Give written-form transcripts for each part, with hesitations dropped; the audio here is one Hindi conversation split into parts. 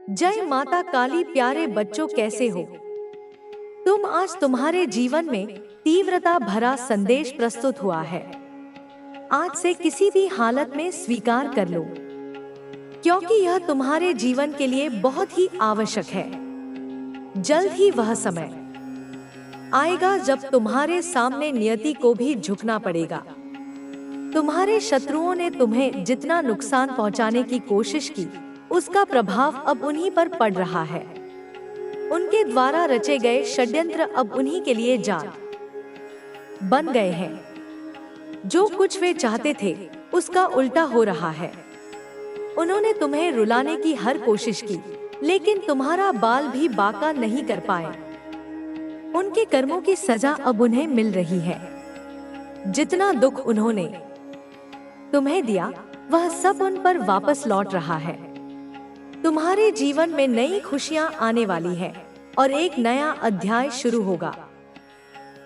जय माता काली। प्यारे बच्चों, कैसे हो तुम? आज तुम्हारे जीवन में तीव्रता भरा संदेश प्रस्तुत हुआ है। आज से किसी भी हालत में स्वीकार कर लो, क्योंकि यह तुम्हारे जीवन के लिए बहुत ही आवश्यक है। जल्द ही वह समय आएगा जब तुम्हारे सामने नियति को भी झुकना पड़ेगा। तुम्हारे शत्रुओं ने तुम्हें जितना नुकसान पहुंचाने की कोशिश की, उसका प्रभाव अब उन्हीं पर पड़ रहा है। उनके द्वारा रचे गए षड्यंत्र अब उन्हीं के लिए जाल बन गए हैं। जो कुछ वे चाहते थे उसका उल्टा हो रहा है। उन्होंने तुम्हें रुलाने की हर कोशिश की, लेकिन तुम्हारा बाल भी बांका नहीं कर पाए। उनके कर्मों की सजा अब उन्हें मिल रही है। जितना दुख उन्होंने तुम्हें दिया, वह सब उन पर वापस लौट रहा है। तुम्हारे जीवन में नई खुशियां आने वाली है और एक नया अध्याय शुरू होगा।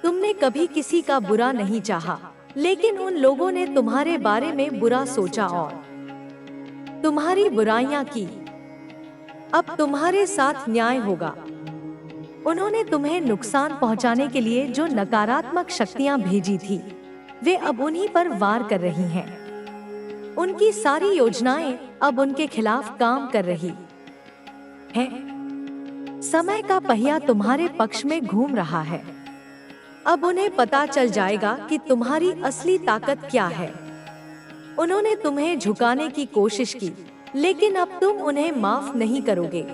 तुमने कभी किसी का बुरा नहीं चाहा, लेकिन उन लोगों ने तुम्हारे बारे में बुरा सोचा और तुम्हारी बुराइयां की। अब तुम्हारे साथ न्याय होगा। उन्होंने तुम्हें नुकसान पहुंचाने के लिए जो नकारात्मक शक्तियां भेजी थी, वे अब उन्हीं पर वार कर रही हैं। उनकी सारी योजनाएं अब उनके खिलाफ काम कर रही हैं। समय का पहिया तुम्हारे पक्ष में घूम रहा है। अब उन्हें पता चल जाएगा कि तुम्हारी असली ताकत क्या है। उन्होंने तुम्हें झुकाने की कोशिश की, लेकिन अब तुम उन्हें माफ नहीं करोगे।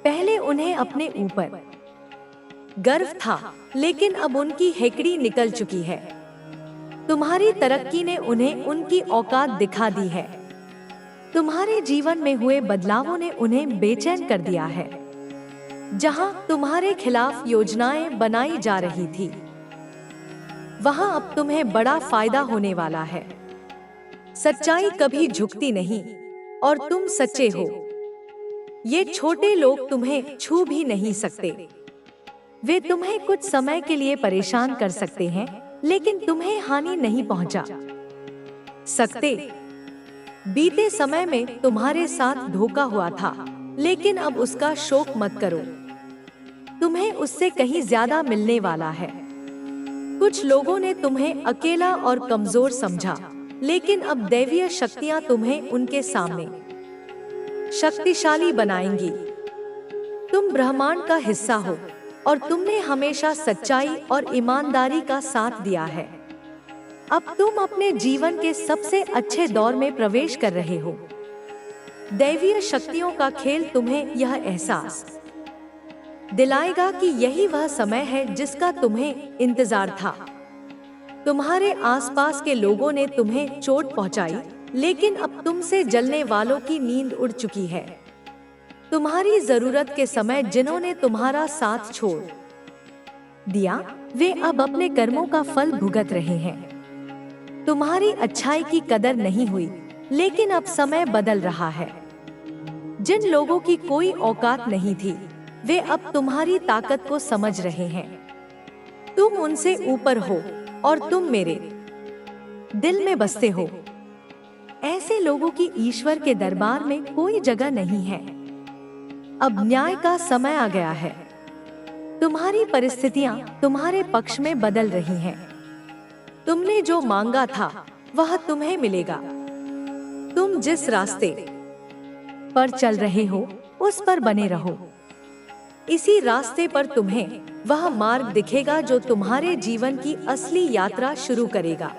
पहले उन्हें अपने ऊपर गर्व था, लेकिन अब उनकी हेकड़ी निकल चुकी है। तुम्हारी तरक्की ने उन्हें उनकी औकात दिखा दी है। तुम्हारे जीवन में हुए बदलावों ने उन्हें बेचैन कर दिया है। जहां तुम्हारे खिलाफ योजनाएं बनाई जा रही थी, वहां अब तुम्हें बड़ा फायदा होने वाला है। सच्चाई कभी झुकती नहीं और तुम सच्चे हो। ये छोटे लोग तुम्हें छू भी नहीं सकते। वे तुम्हें कुछ समय के लिए परेशान कर सकते हैं, लेकिन तुम्हें हानि नहीं पहुंचा सकते। बीते समय में तुम्हारे साथ धोखा हुआ था, लेकिन अब उसका शोक मत करो। तुम्हें उससे कहीं ज्यादा मिलने वाला है। कुछ लोगों ने तुम्हें अकेला और कमजोर समझा, लेकिन अब दैवीय शक्तियां तुम्हें उनके सामने शक्तिशाली बनाएंगी। तुम ब्रह्मांड का हिस्सा हो और तुमने हमेशा सच्चाई और ईमानदारी का साथ दिया है। अब तुम अपने जीवन के सबसे अच्छे दौर में प्रवेश कर रहे हो। दैवीय शक्तियों का खेल तुम्हें यह एहसास दिलाएगा कि यही वह समय है जिसका तुम्हें इंतजार था। तुम्हारे आसपास के लोगों ने तुम्हें चोट पहुंचाई, लेकिन अब तुमसे जलने वालों की नींद उड़ चुकी है। तुम्हारी जरूरत के समय जिन्होंने तुम्हारा साथ छोड़ दिया, वे अब अपने कर्मों का फल भुगत रहे हैं। तुम्हारी अच्छाई की कदर नहीं हुई, लेकिन अब समय बदल रहा है। जिन लोगों की कोई औकात नहीं थी, वे अब तुम्हारी ताकत को समझ रहे हैं। तुम उनसे ऊपर हो और तुम मेरे दिल में बसते हो। ऐसे लोगों की ईश्वर के दरबार में कोई जगह नहीं है। अब न्याय का समय आ गया है। तुम्हारी परिस्थितियां तुम्हारे पक्ष में बदल रही हैं। तुमने जो मांगा था वह तुम्हें मिलेगा। तुम जिस रास्ते पर चल रहे हो, उस पर बने रहो। इसी रास्ते पर तुम्हें वह मार्ग दिखेगा जो तुम्हारे जीवन की असली यात्रा शुरू करेगा।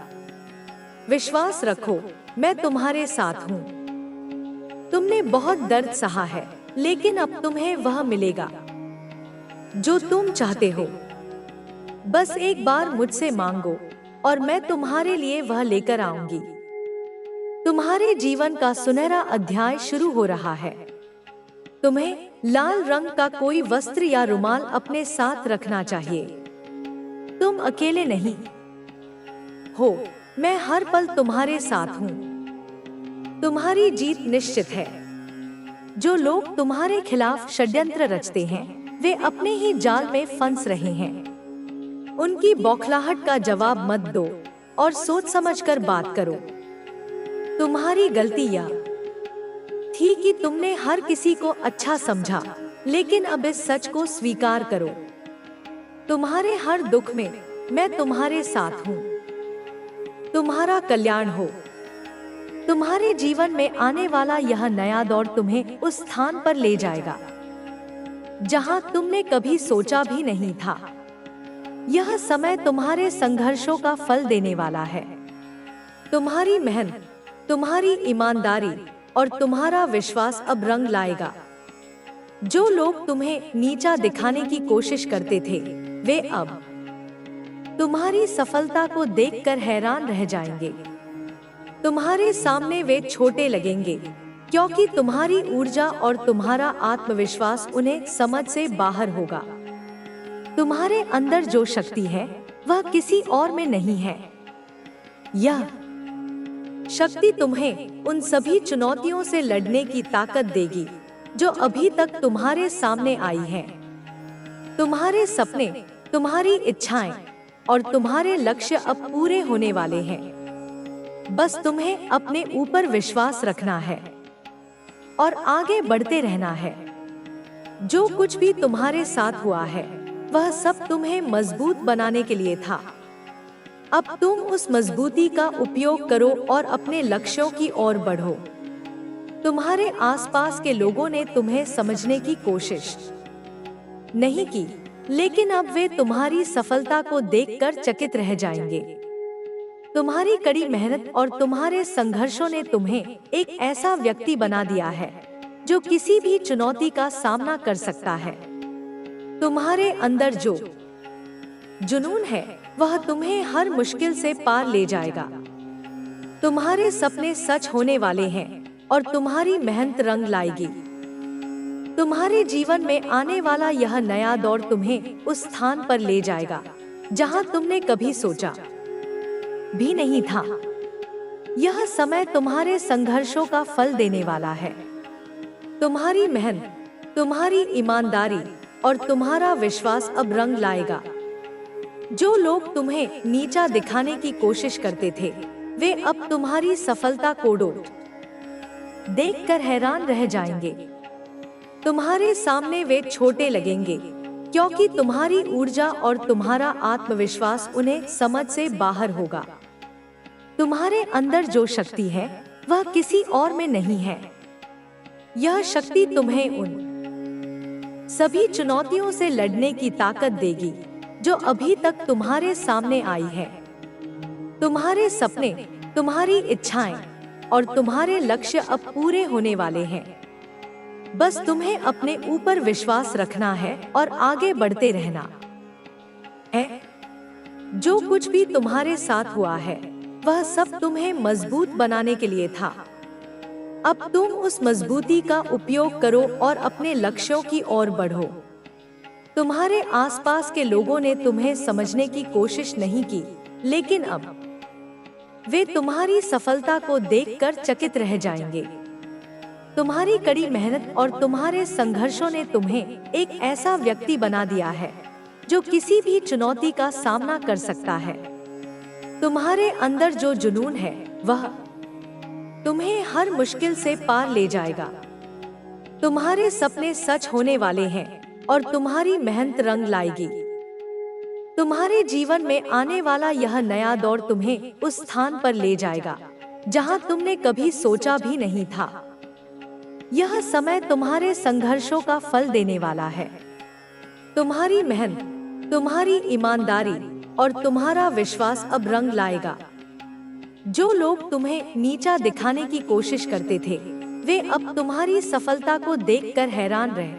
विश्वास रखो, मैं तुम्हारे साथ हूँ। तुमने बहुत दर्द सहा है, लेकिन अब तुम्हें वह मिलेगा जो तुम चाहते हो। बस एक बार मुझसे मांगो और मैं तुम्हारे लिए वह लेकर आऊंगी। तुम्हारे जीवन का सुनहरा अध्याय शुरू हो रहा है। तुम्हें लाल रंग का कोई वस्त्र या रुमाल अपने साथ रखना चाहिए। तुम अकेले नहीं हो, मैं हर पल तुम्हारे साथ हूँ। तुम्हारी जीत निश्चित है। जो लोग तुम्हारे खिलाफ षड्यंत्र रचते हैं, वे अपने ही जाल में फंस रहे हैं। उनकी बौखलाहट का जवाब मत दो और सोच समझकर बात करो। तुम्हारी गलती या थी कि तुमने हर किसी को अच्छा समझा, लेकिन अब इस सच को स्वीकार करो। तुम्हारे हर दुख में मैं तुम्हारे साथ हूँ। तुम्हारा कल्याण हो। तुम्हारे जीवन में आने वाला यह नया दौर तुम्हें उस स्थान पर ले जाएगा जहां तुमने कभी सोचा भी नहीं था। यह समय तुम्हारे संघर्षों का फल देने वाला है। तुम्हारी मेहनत, तुम्हारी ईमानदारी और तुम्हारा विश्वास अब रंग लाएगा। जो लोग तुम्हें नीचा दिखाने की कोशिश करते थे, वे अब तुम्हारी सफलता को देखकर हैरान रह जाएंगे। तुम्हारे सामने वे छोटे लगेंगे, क्योंकि तुम्हारी ऊर्जा और तुम्हारा आत्मविश्वास उन्हें समझ से बाहर होगा। तुम्हारे अंदर जो शक्ति है, वह किसी और में नहीं है। यह शक्ति तुम्हें उन सभी चुनौतियों से लड़ने की ताकत देगी जो अभी तक तुम्हारे सामने आई हैं। तुम्हारे सपने, तुम्हारी इच्छाएं और तुम्हारे लक्ष्य अब पूरे होने वाले हैं। बस तुम्हें अपने ऊपर विश्वास रखना है और आगे बढ़ते रहना है। जो कुछ भी तुम्हारे साथ हुआ है, वह सब तुम्हें मजबूत बनाने के लिए था। अब तुम उस मजबूती का उपयोग करो और अपने लक्ष्यों की ओर बढ़ो। तुम्हारे आसपास के लोगों ने तुम्हें समझने की कोशिश नहीं की, लेकिन अब वे तुम्हारी सफलता को देखकर चकित रह जाएंगे। तुम्हारी कड़ी मेहनत और तुम्हारे संघर्षों ने तुम्हें एक ऐसा व्यक्ति बना दिया है जो किसी भी चुनौती का सामना कर सकता है। तुम्हारे अंदर जो जुनून है, वह तुम्हें हर मुश्किल से पार ले जाएगा। तुम्हारे सपने सच होने वाले हैं और तुम्हारी मेहनत रंग लाएगी। तुम्हारे जीवन में आने वाला यह नया दौर तुम्हें उस स्थान पर ले जाएगा जहां तुमने कभी सोचा भी नहीं था। यह समय तुम्हारे संघर्षों का फल देने वाला है। तुम्हारी मेहनत, तुम्हारी ईमानदारी और तुम्हारा विश्वास अब रंग लाएगा। जो लोग तुम्हें नीचा दिखाने की कोशिश करते थे, वे अब तुम्हारी सफलता को देखकर हैरान रह जाएंगे। तुम्हारे सामने वे छोटे लगेंगे, क्योंकि तुम्हारी ऊर्जा और तुम्हारा आत्मविश्वास उन्हें समझ से बाहर होगा। तुम्हारे अंदर जो शक्ति है, वह किसी और में नहीं है। यह शक्ति तुम्हें उन सभी चुनौतियों से लड़ने की ताकत देगी जो अभी तक तुम्हारे सामने आई है। तुम्हारे सपने, तुम्हारी इच्छाएं और तुम्हारे लक्ष्य अब पूरे होने वाले हैं। बस तुम्हें अपने ऊपर विश्वास रखना है और आगे बढ़ते रहना है। जो कुछ भी तुम्हारे साथ हुआ है, वह सब तुम्हें मजबूत बनाने के लिए था। अब तुम उस मजबूती का उपयोग करो और अपने लक्ष्यों की ओर बढ़ो। तुम्हारे आसपास के लोगों ने तुम्हें समझने की कोशिश नहीं की, लेकिन अब वे तुम्हारी सफलता को देखकर चकित रह जाएंगे। तुम्हारी कड़ी मेहनत और तुम्हारे संघर्षों ने तुम्हें एक ऐसा व्यक्ति बना दिया है जो किसी भी चुनौती का सामना कर सकता है। तुम्हारे अंदर जो जुनून है, वह तुम्हें हर मुश्किल से पार ले जाएगा। तुम्हारे सपने सच होने वाले हैं और तुम्हारी मेहनत रंग लाएगी। तुम्हारे जीवन में आने वाला यह नया दौर तुम्हें उस स्थान पर ले जाएगा जहां तुमने कभी सोचा भी नहीं था। यह समय तुम्हारे संघर्षों का फल देने वाला है। तुम्हारी मेहनत, तुम्हारी ईमानदारी और तुम्हारा विश्वास अब रंग लाएगा। जो लोग तुम्हें नीचा दिखाने की कोशिश करते थे, वे अब तुम्हारी सफलता को देखकर हैरान रह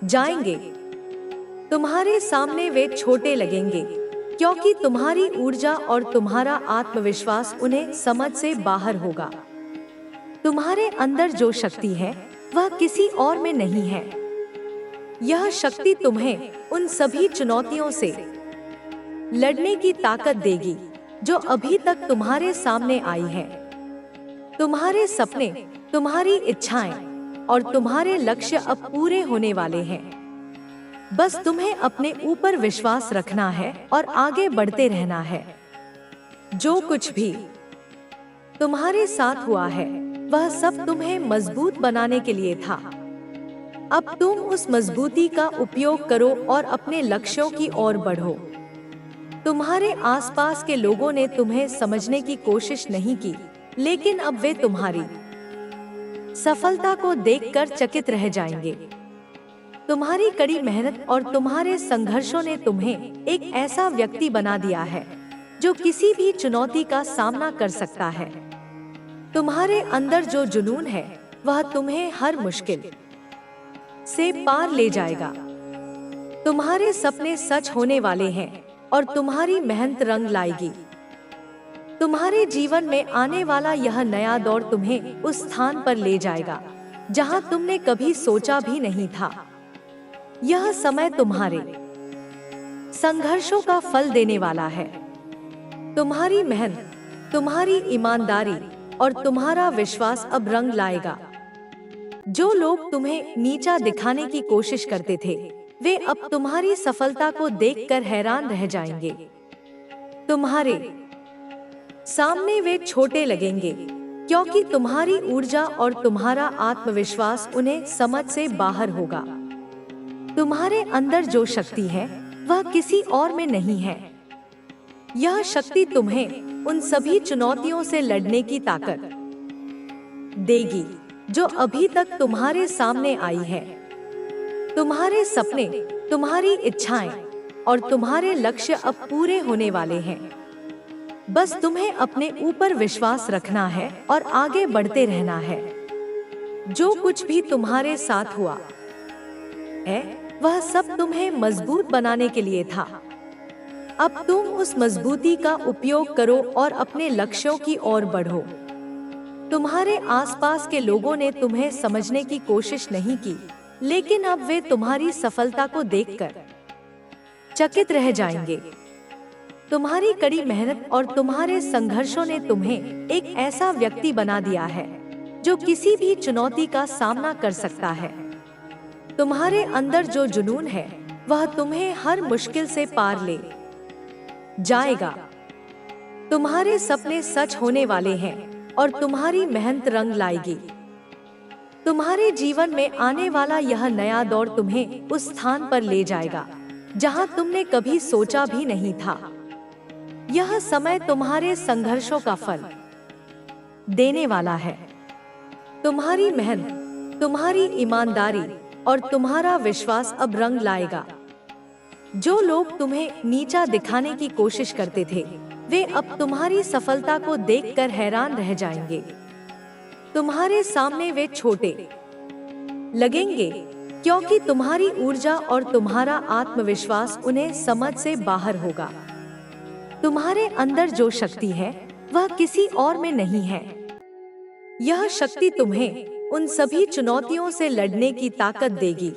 जाएंगे। तुम्हारे सामने वे छोटे लगेंगे, क्योंकि तुम्हारी ऊर्जा और तुम्हारा आत्मविश्वास उन्हें समझ से बाहर होगा। तुम्हारे अंदर जो शक्ति है, वह किसी और में नहीं है। यह शक्ति तुम्हें उन सभी चुनौतियों से लड़ने की ताकत देगी जो अभी तक तुम्हारे सामने आई है। तुम्हारे सपने, तुम्हारी इच्छाएं और तुम्हारे लक्ष्य अब पूरे होने वाले हैं। बस तुम्हें अपने ऊपर विश्वास रखना है और आगे बढ़ते रहना है। जो कुछ भी तुम्हारे साथ हुआ है, वह सब तुम्हें मजबूत बनाने के लिए था। अब तुम उस मजबूती का उपयोग करो और अपने लक्ष्यों की ओर बढ़ो। तुम्हारे आसपास के लोगों ने तुम्हें समझने की कोशिश नहीं की, लेकिन अब वे तुम्हारी सफलता को देखकर चकित रह जाएंगे। तुम्हारी कड़ी मेहनत और तुम्हारे संघर्षों ने तुम्हें एक ऐसा व्यक्ति बना दिया है जो किसी भी चुनौती का सामना कर सकता है। तुम्हारे अंदर जो जुनून है वह तुम्हें हर मुश्किल से पार ले जाएगा। तुम्हारे सपने सच होने वाले हैं और तुम्हारी मेहनत रंग लाएगी। तुम्हारे जीवन में आने वाला यह नया दौर तुम्हें उस स्थान पर ले जाएगा जहां तुमने कभी सोचा भी नहीं था। यह समय तुम्हारे संघर्षों का फल देने वाला है। तुम्हारी मेहनत, तुम्हारी ईमानदारी और तुम्हारा विश्वास अब रंग लाएगा। जो लोग तुम्हें नीचा दिखाने की कोशिश करते थे, वे अब तुम्हारी सफलता को देखकर हैरान रह जाएंगे। तुम्हारे सामने वे छोटे लगेंगे, क्योंकि तुम्हारी ऊर्जा और तुम्हारा आत्मविश्वास उन्हें समझ से बाहर होगा। तुम्हारे अंदर जो शक्ति है वह किसी और में नहीं है। यह शक्ति तुम्हें उन सभी चुनौतियों से लड़ने की ताकत देगी जो अभी तक तुम्हारे सामने आई है। तुम्हारे सपने, तुम्हारी इच्छाएं और तुम्हारे लक्ष्य अब पूरे होने वाले हैं। बस तुम्हें अपने ऊपर विश्वास रखना है और आगे बढ़ते रहना है। जो कुछ भी तुम्हारे साथ हुआ है वह सब तुम्हें मजबूत बनाने के लिए था। अब तुम उस मजबूती का उपयोग करो और अपने लक्ष्यों की ओर बढ़ो। तुम्हारे आसपास के लोगों ने तुम्हें समझने की कोशिश नहीं की, लेकिन अब वे तुम्हारी सफलता को देखकर चकित रह जाएंगे। तुम्हारी कड़ी मेहनत और तुम्हारे संघर्षों ने तुम्हें एक ऐसा व्यक्ति बना दिया है जो किसी भी चुनौती का सामना कर सकता है। तुम्हारे अंदर जो जुनून है वह तुम्हें हर मुश्किल से पार ले जाएगा। तुम्हारे सपने सच होने वाले हैं और तुम्हारी मेहनत रंग लाएगी। तुम्हारे जीवन में आने वाला यह नया दौर तुम्हें उस स्थान पर ले जाएगा जहां तुमने कभी सोचा भी नहीं था। यह समय तुम्हारे संघर्षों का फल देने वाला है। तुम्हारी मेहनत, तुम्हारी ईमानदारी और तुम्हारा विश्वास अब रंग लाएगा। जो लोग तुम्हें नीचा दिखाने की कोशिश करते थे, वे अब तुम्हारी सफलता को देखकर हैरान रह जाएंगे। तुम्हारे सामने वे छोटे लगेंगे, क्योंकि तुम्हारी ऊर्जा और तुम्हारा आत्मविश्वास उन्हें समझ से बाहर होगा। तुम्हारे अंदर जो शक्ति है वह किसी और में नहीं है। यह शक्ति तुम्हें उन सभी चुनौतियों से लड़ने की ताकत देगी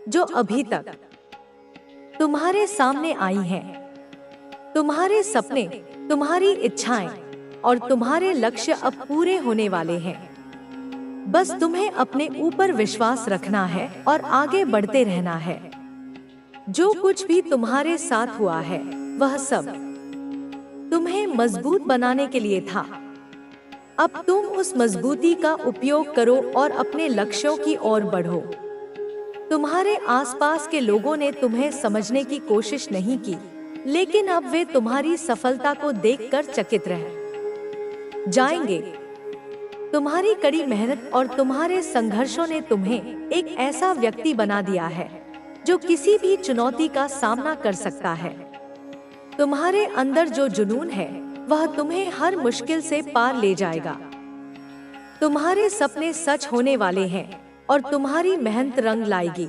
जो अभी तक तुम्हारे सामने आई हैं। तुम्हारे सपने, तुम्हारी इच्छाएं और तुम्हारे लक्ष्य अब पूरे होने वाले हैं। बस तुम्हें अपने ऊपर विश्वास रखना है और आगे बढ़ते रहना है। जो कुछ भी तुम्हारे साथ हुआ है वह सब तुम्हें मजबूत बनाने के लिए था। अब तुम उस मजबूती का उपयोग करो और अपने लक्ष्यों की ओर बढ़ो। तुम्हारे आसपास के लोगों ने तुम्हें समझने की कोशिश नहीं की, लेकिन अब वे तुम्हारी सफलता को देखकर चकित रह जाएंगे। तुम्हारी कड़ी मेहनत और तुम्हारे संघर्षों ने तुम्हें एक ऐसा व्यक्ति बना दिया है जो किसी भी चुनौती का सामना कर सकता है। तुम्हारे अंदर जो जुनून है वह तुम्हें हर मुश्किल से पार ले जाएगा। तुम्हारे सपने सच होने वाले हैं और तुम्हारी मेहनत रंग लाएगी।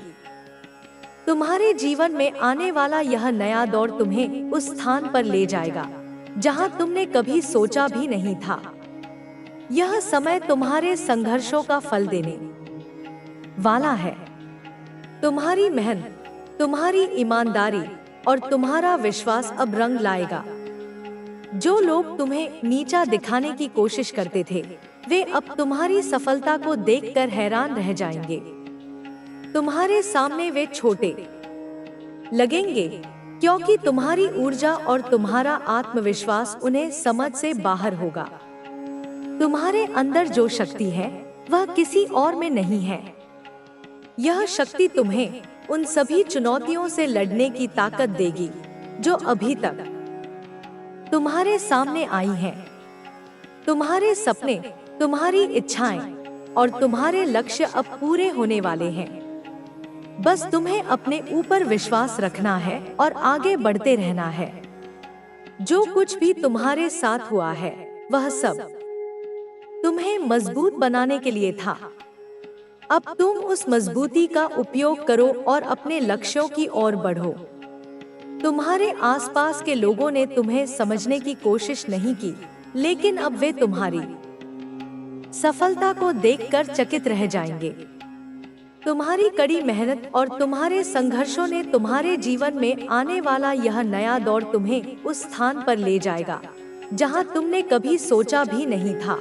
तुम्हारे जीवन में आने वाला यह नया दौर तुम्हें उस स्थान पर ले जाएगा जहां तुमने कभी सोचा भी नहीं था। यह समय तुम्हारे संघर्षों का फल देने वाला है। तुम्हारी मेहनत, तुम्हारी ईमानदारी और तुम्हारा विश्वास अब रंग लाएगा। जो लोग तुम्हें नीचा दिखाने की कोशिश करते थे, वे अब तुम्हारी सफलता को देखकर हैरान रह जाएंगे। तुम्हारे सामने वे छोटे लगेंगे, क्योंकि तुम्हारी ऊर्जा और तुम्हारा आत्मविश्वास उन्हें समझ से बाहर होगा। तुम्हारे अंदर जो शक्ति है वह किसी और में नहीं है। यह शक्ति तुम्हें उन सभी चुनौतियों से लड़ने की ताकत देगी जो अभी तक तुम्हारे सामने आई हैं। तुम्हारे सपने, तुम्हारी इच्छाएं और तुम्हारे लक्ष्य अब पूरे होने वाले हैं। बस तुम्हें अपने ऊपर विश्वास रखना है और आगे बढ़ते रहना है। जो कुछ भी तुम्हारे साथ हुआ है वह सब तुम्हें मजबूत बनाने के लिए था। अब तुम उस मजबूती का उपयोग करो और अपने लक्ष्यों की ओर बढ़ो। तुम्हारे आसपास के लोगों ने तुम्हें समझने की कोशिश नहीं की, लेकिन अब वे तुम्हारी सफलता को देखकर चकित रह जाएंगे। तुम्हारी कड़ी मेहनत और तुम्हारे संघर्षों ने तुम्हारे जीवन में आने वाला यह नया दौर तुम्हें उस स्थान पर ले जाएगा जहां तुमने कभी सोचा भी नहीं था।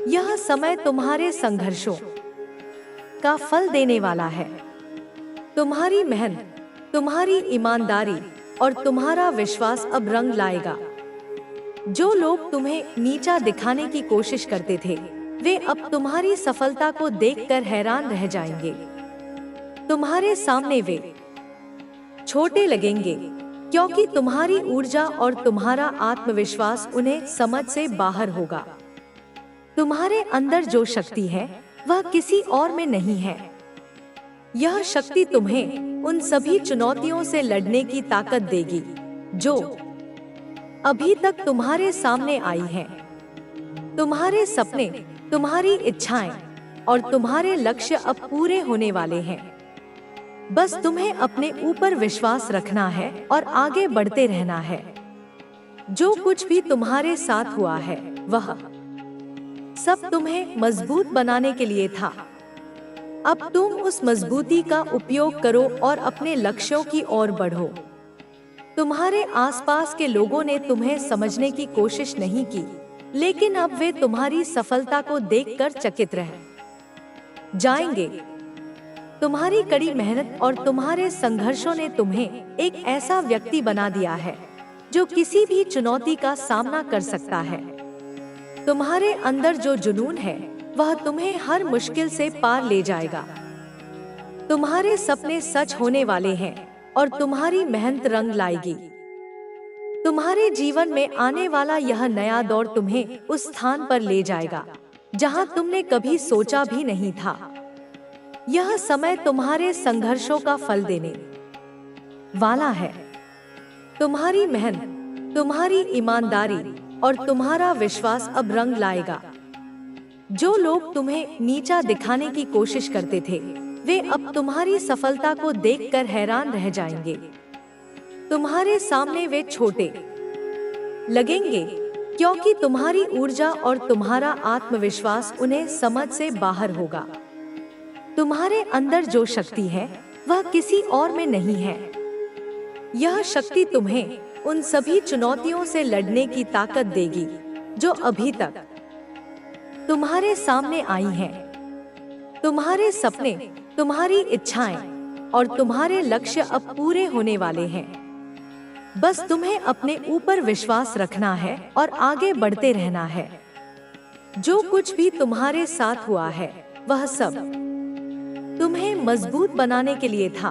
यह समय तुम्हारे संघर्षों का फल देने वाला है। तुम्हारी मेहनत, तुम्हारी ईमानदारी और तुम्हारा विश्वास अब रंग लाएगा। जो लोग तुम्हें नीचा दिखाने की कोशिश करते थे, वे अब तुम्हारी सफलता को देखकर हैरान रह जाएंगे। तुम्हारे सामने वे छोटे लगेंगे, क्योंकि तुम्हारी ऊर्जा और तुम्हारा आत्मविश्वास उन्हें समझ से बाहर होगा। तुम्हारे अंदर जो शक्ति है वह किसी और में नहीं है। यह शक्ति तुम्हें उन सभी चुनौतियों से लड़ने की ताकत देगी जो अभी तक तुम्हारे सामने आई हैं। तुम्हारे सपने, तुम्हारी इच्छाएं और तुम्हारे लक्ष्य अब पूरे होने वाले हैं। बस तुम्हें अपने ऊपर विश्वास रखना है और आगे बढ़ते रहना है। जो कुछ भी तुम्हारे साथ हुआ है वह सब तुम्हें मजबूत बनाने के लिए था। अब तुम उस मजबूती का उपयोग करो और अपने लक्ष्यों की ओर बढ़ो। तुम्हारे आसपास के लोगों ने तुम्हें समझने की कोशिश नहीं की, लेकिन अब वे तुम्हारी सफलता को देखकर चकित रह जाएंगे। तुम्हारी कड़ी मेहनत और तुम्हारे संघर्षों ने तुम्हें एक ऐसा व्यक्ति बना दिया है जो किसी भी चुनौती का सामना कर सकता है। तुम्हारे अंदर जो जुनून है वह तुम्हें हर मुश्किल से पार ले जाएगा। तुम्हारे सपने सच होने वाले हैं और तुम्हारी मेहनत रंग लाएगी। तुम्हारे जीवन में आने वाला यह नया दौर तुम्हें उस स्थान पर ले जाएगा जहां तुमने कभी सोचा भी नहीं था। यह समय तुम्हारे संघर्षों का फल देने वाला है। तुम्हारी मेहनत, तुम्हारी ईमानदारी और तुम्हारा विश्वास अब रंग लाएगा। जो लोग तुम्हें नीचा दिखाने की कोशिश करते थे, वे अब तुम्हारी सफलता को देखकर हैरान रह जाएंगे। तुम्हारे सामने वे छोटे लगेंगे, क्योंकि तुम्हारी ऊर्जा और तुम्हारा आत्मविश्वास उन्हें समझ से बाहर होगा। तुम्हारे अंदर जो शक्ति है वह किसी और में नहीं है। यह शक्ति तुम्हें उन सभी चुनौतियों से लड़ने की ताकत देगी जो अभी तक तुम्हारे सामने आई हैं। तुम्हारे सपने, तुम्हारी इच्छाएं और तुम्हारे लक्ष्य अब पूरे होने वाले हैं। बस तुम्हें अपने ऊपर विश्वास रखना है और आगे बढ़ते रहना है। जो कुछ भी तुम्हारे साथ हुआ है वह सब तुम्हें मजबूत बनाने के लिए था।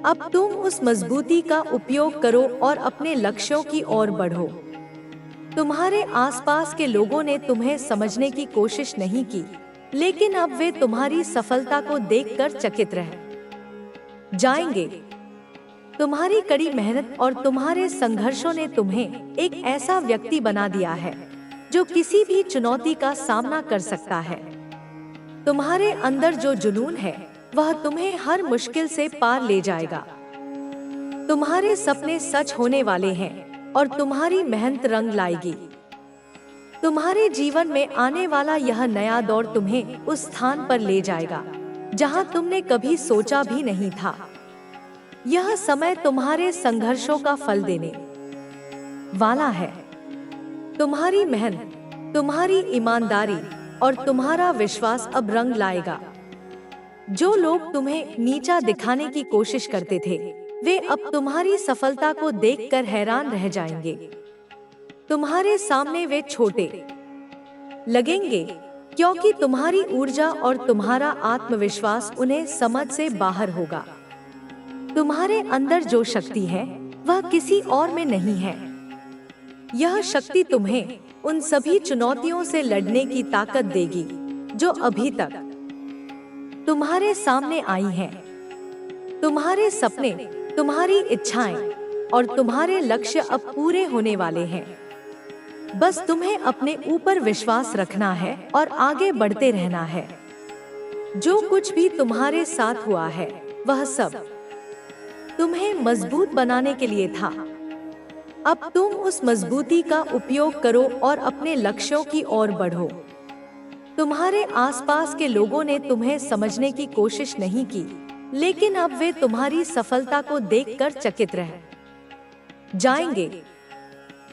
अब तुम उस मजबूती का उपयोग करो और अपने लक्ष्यों की ओर बढ़ो। तुम्हारे आसपास के लोगों ने तुम्हें समझने की कोशिश नहीं की, लेकिन अब वे तुम्हारी सफलता को देखकर चकित रह जाएंगे। तुम्हारी कड़ी मेहनत और तुम्हारे संघर्षों ने तुम्हें एक ऐसा व्यक्ति बना दिया है जो किसी भी चुनौती का सामना कर सकता है। तुम्हारे अंदर जो जुनून है वह तुम्हें हर मुश्किल से पार ले जाएगा। तुम्हारे सपने सच होने वाले हैं और तुम्हारी मेहनत रंग लाएगी। तुम्हारे जीवन में आने वाला यह नया दौर तुम्हें उस स्थान पर ले जाएगा जहां तुमने कभी सोचा भी नहीं था। यह समय तुम्हारे संघर्षों का फल देने वाला है। तुम्हारी मेहनत, तुम्हारी ईमानदारी और तुम्हारा विश्वास अब रंग लाएगा। जो लोग तुम्हें नीचा दिखाने की कोशिश करते थे, वे अब तुम्हारी सफलता को देखकर हैरान रह जाएंगे। तुम्हारे सामने वे छोटे लगेंगे, क्योंकि तुम्हारी ऊर्जा और तुम्हारा आत्मविश्वास उन्हें समझ से बाहर होगा। तुम्हारे अंदर जो शक्ति है वह किसी और में नहीं है। यह शक्ति तुम्हें उन सभी चुनौतियों से लड़ने की ताकत देगी जो अभी तक तुम्हारे सामने आई हैं। तुम्हारे सपने, तुम्हारी इच्छाएं और तुम्हारे लक्ष्य अब पूरे होने वाले हैं। बस तुम्हें अपने ऊपर विश्वास रखना है और आगे बढ़ते रहना है। जो कुछ भी तुम्हारे साथ हुआ है वह सब तुम्हें मजबूत बनाने के लिए था। अब तुम उस मजबूती का उपयोग करो और अपने लक्ष्यों की ओर बढ़ो। तुम्हारे आसपास के लोगों ने तुम्हें समझने की कोशिश नहीं की, लेकिन अब वे तुम्हारी सफलता को देखकर चकित रह जाएंगे।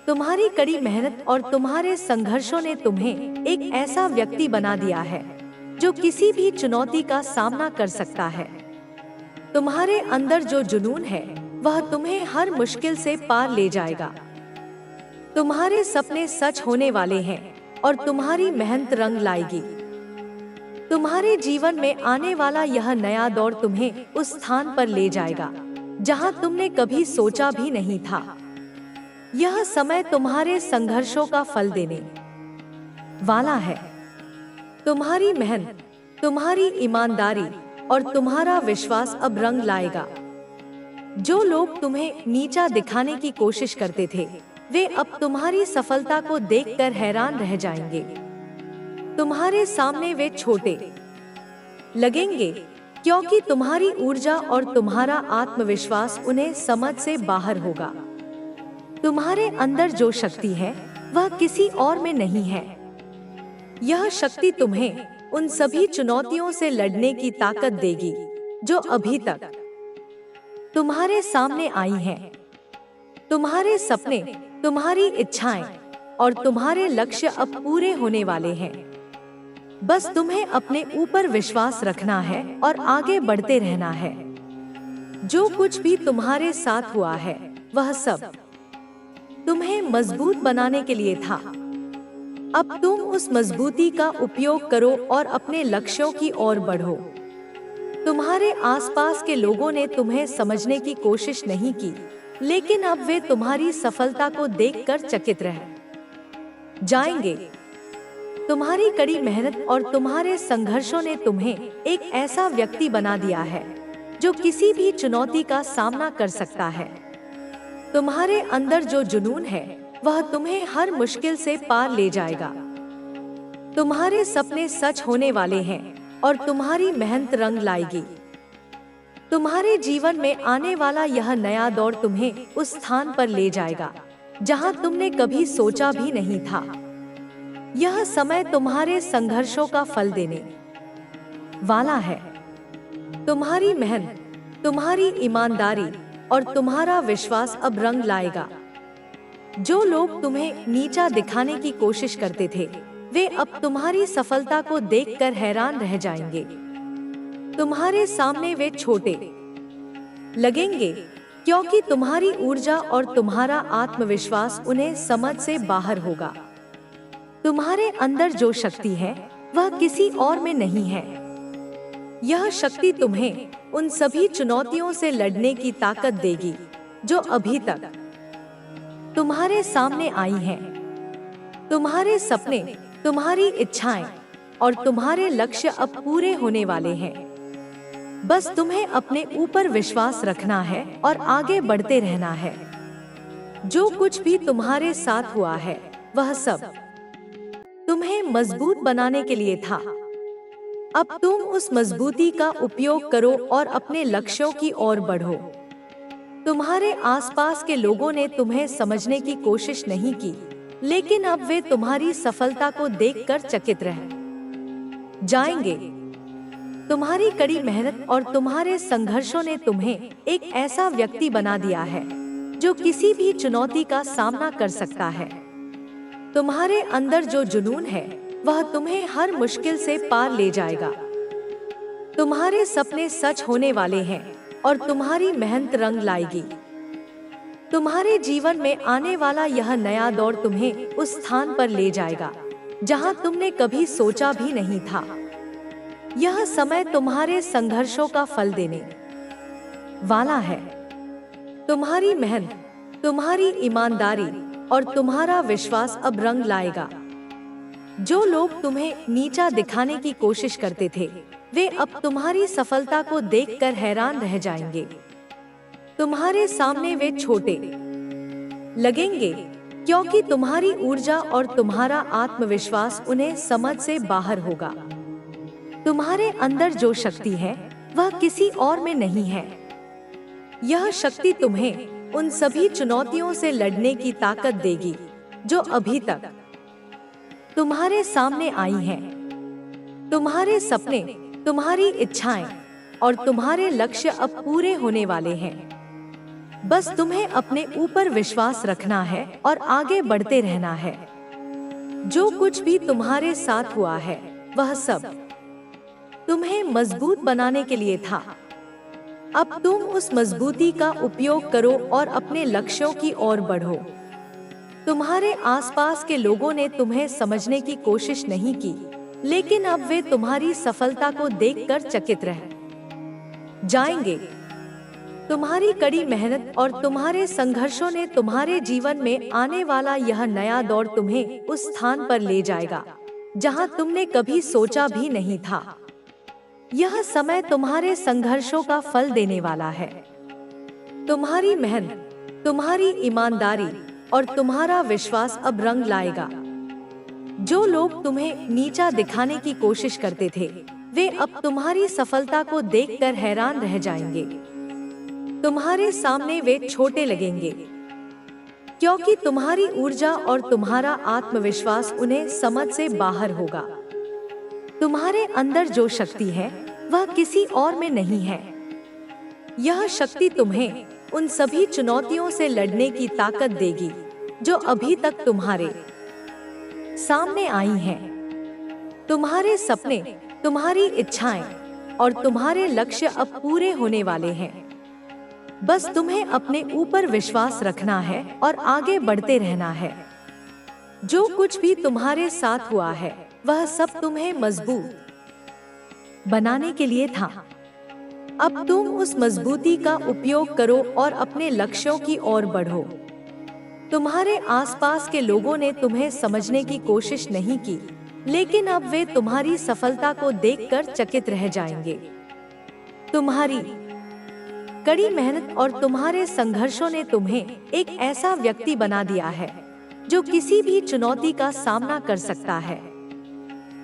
तुम्हारी कड़ी मेहनत और तुम्हारे संघर्षों ने तुम्हें एक ऐसा व्यक्ति बना दिया है जो किसी भी चुनौती का सामना कर सकता है। तुम्हारे अंदर जो जुनून है वह तुम्हें हर मुश्किल से पार ले जाएगा। तुम्हारे सपने सच होने वाले हैं और तुम्हारी मेहनत रंग लाएगी। तुम्हारे जीवन में आने वाला यह नया दौर तुम्हें उस स्थान पर ले जाएगा जहां तुमने कभी सोचा भी नहीं था। यह समय तुम्हारे संघर्षों का फल देने वाला है। तुम्हारी मेहनत, तुम्हारी ईमानदारी और तुम्हारा विश्वास अब रंग लाएगा। जो लोग तुम्हें नीचा दिखाने की कोशिश करते थे, वे अब तुम्हारी सफलता को देखकर हैरान रह जाएंगे। तुम्हारे सामने वे छोटे लगेंगे, क्योंकि तुम्हारी ऊर्जा और तुम्हारा आत्मविश्वास उन्हें समझ से बाहर होगा। तुम्हारे अंदर जो शक्ति है वह किसी और में नहीं है। यह शक्ति तुम्हें उन सभी चुनौतियों से लड़ने की ताकत देगी जो अभी तक तुम्हारे सामने आई हैं। तुम्हारे सपने, तुम्हारी इच्छाएं और तुम्हारे लक्ष्य अब पूरे होने वाले हैं। बस तुम्हें अपने ऊपर विश्वास रखना है और आगे बढ़ते रहना है। जो कुछ भी तुम्हारे साथ हुआ है वह सब तुम्हें मजबूत बनाने के लिए था। अब तुम उस मजबूती का उपयोग करो और अपने लक्ष्यों की ओर बढ़ो। तुम्हारे आसपास के लोगों ने तुम्हें समझने की कोशिश नहीं की, लेकिन अब वे तुम्हारी सफलता को देखकर चकित रह जाएंगे। तुम्हारी कड़ी मेहनत और तुम्हारे संघर्षों ने तुम्हें एक ऐसा व्यक्ति बना दिया है जो किसी भी चुनौती का सामना कर सकता है। तुम्हारे अंदर जो जुनून है वह तुम्हें हर मुश्किल से पार ले जाएगा। तुम्हारे सपने सच होने वाले हैं और तुम्हारी मेहनत रंग लाएगी। तुम्हारे जीवन में आने वाला यह नया दौर तुम्हें उस स्थान पर ले जाएगा जहां तुमने कभी सोचा भी नहीं था। यह समय तुम्हारे संघर्षों का फल देने वाला है। तुम्हारी मेहनत, तुम्हारी ईमानदारी और तुम्हारा विश्वास अब रंग लाएगा। जो लोग तुम्हें नीचा दिखाने की कोशिश करते थे, वे अब तुम्हारी सफलता को देखकर हैरान रह जाएंगे। तुम्हारे सामने वे छोटे लगेंगे, क्योंकि तुम्हारी ऊर्जा और तुम्हारा आत्मविश्वास उन्हें समझ से बाहर होगा। तुम्हारे अंदर जो शक्ति है वह किसी और में नहीं है। यह शक्ति तुम्हें उन सभी चुनौतियों से लड़ने की ताकत देगी जो अभी तक तुम्हारे सामने आई हैं। तुम्हारे सपने, तुम्हारी इच्छाएं और तुम्हारे लक्ष्य अब पूरे होने वाले हैं। बस तुम्हें अपने ऊपर विश्वास रखना है और आगे बढ़ते रहना है। जो कुछ भी तुम्हारे साथ हुआ है वह सब तुम्हें मजबूत बनाने के लिए था। अब तुम उस मजबूती का उपयोग करो और अपने लक्ष्यों की ओर बढ़ो। तुम्हारे आसपास के लोगों ने तुम्हें समझने की कोशिश नहीं की, लेकिन अब वे तुम्हारी सफलता को देखकर चकित रह जाएंगे। तुम्हारी कड़ी मेहनत और तुम्हारे संघर्षों ने तुम्हें एक ऐसा व्यक्ति बना दिया है जो किसी भी चुनौती का सामना कर सकता है। तुम्हारे अंदर जो जुनून है वह तुम्हें हर मुश्किल से पार ले जाएगा। तुम्हारे सपने सच होने वाले हैं और तुम्हारी मेहनत रंग लाएगी। तुम्हारे जीवन में आने वाला यह नया दौर तुम्हें उस स्थान पर ले जाएगा जहां तुमने कभी सोचा भी नहीं था। यह समय तुम्हारे संघर्षों का फल देने वाला है। तुम्हारी मेहनत, तुम्हारी ईमानदारी और तुम्हारा विश्वास अब रंग लाएगा। जो लोग तुम्हें नीचा दिखाने की कोशिश करते थे, वे अब तुम्हारी सफलता को देखकर हैरान रह जाएंगे। तुम्हारे सामने वे छोटे लगेंगे, क्योंकि तुम्हारी ऊर्जा और तुम्हारा आत्मविश्वास उन्हें समझ से बाहर होगा। तुम्हारे अंदर जो शक्ति है, वह किसी और में नहीं है। यह शक्ति तुम्हें उन सभी चुनौतियों से लड़ने की ताकत देगी जो अभी तक तुम्हारे सामने आई हैं। तुम्हारे सपने, तुम्हारी इच्छाएं और तुम्हारे लक्ष्य अब पूरे होने वाले हैं। बस तुम्हें अपने ऊपर विश्वास रखना है और आगे बढ़ते रहना है। जो कुछ भी तुम्हारे साथ हुआ है, वह सब तुम्हें मजबूत बनाने के लिए था। अब तुम उस मजबूती का उपयोग करो और अपने लक्ष्यों की ओर बढ़ो। तुम्हारे आसपास के लोगों ने तुम्हें समझने की कोशिश नहीं की, लेकिन अब वे तुम्हारी सफलता को देखकर चकित रह जाएंगे। तुम्हारी कड़ी मेहनत और तुम्हारे संघर्षों ने तुम्हारे जीवन में आने वाला यह नया दौर तुम्हें उस स्थान पर ले जाएगा जहां तुमने कभी सोचा भी नहीं था। यह समय तुम्हारे संघर्षों का फल देने वाला है। तुम्हारी मेहनत, तुम्हारी ईमानदारी और तुम्हारा विश्वास अब रंग लाएगा। जो लोग तुम्हें नीचा दिखाने की कोशिश करते थे, वे अब तुम्हारी सफलता को देखकर हैरान रह जाएंगे। तुम्हारे सामने वे छोटे लगेंगे, क्योंकि तुम्हारी ऊर्जा और तुम्हारा आत्मविश्वास उन्हें समझ से बाहर होगा। तुम्हारे अंदर जो शक्ति है, वह किसी और में नहीं है। यह शक्ति तुम्हें उन सभी चुनौतियों से लड़ने की ताकत देगी जो अभी तक तुम्हारे सामने आई हैं। तुम्हारे सपने, तुम्हारी इच्छाएं और तुम्हारे लक्ष्य अब पूरे होने वाले हैं। बस तुम्हें अपने ऊपर विश्वास रखना है और आगे बढ़ते रहना है। जो कुछ भी तुम्हारे साथ हुआ है, वह सब तुम्हें मजबूत बनाने के लिए था। अब तुम उस मजबूती का उपयोग करो और अपने लक्ष्यों की ओर बढ़ो। तुम्हारे आसपास के लोगों ने तुम्हें समझने की कोशिश नहीं की, लेकिन अब वे तुम्हारी सफलता को देखकर चकित रह जाएंगे। तुम्हारी कड़ी मेहनत और तुम्हारे संघर्षों ने तुम्हें एक ऐसा व्यक्ति बना दिया है जो किसी भी चुनौती का सामना कर सकता है।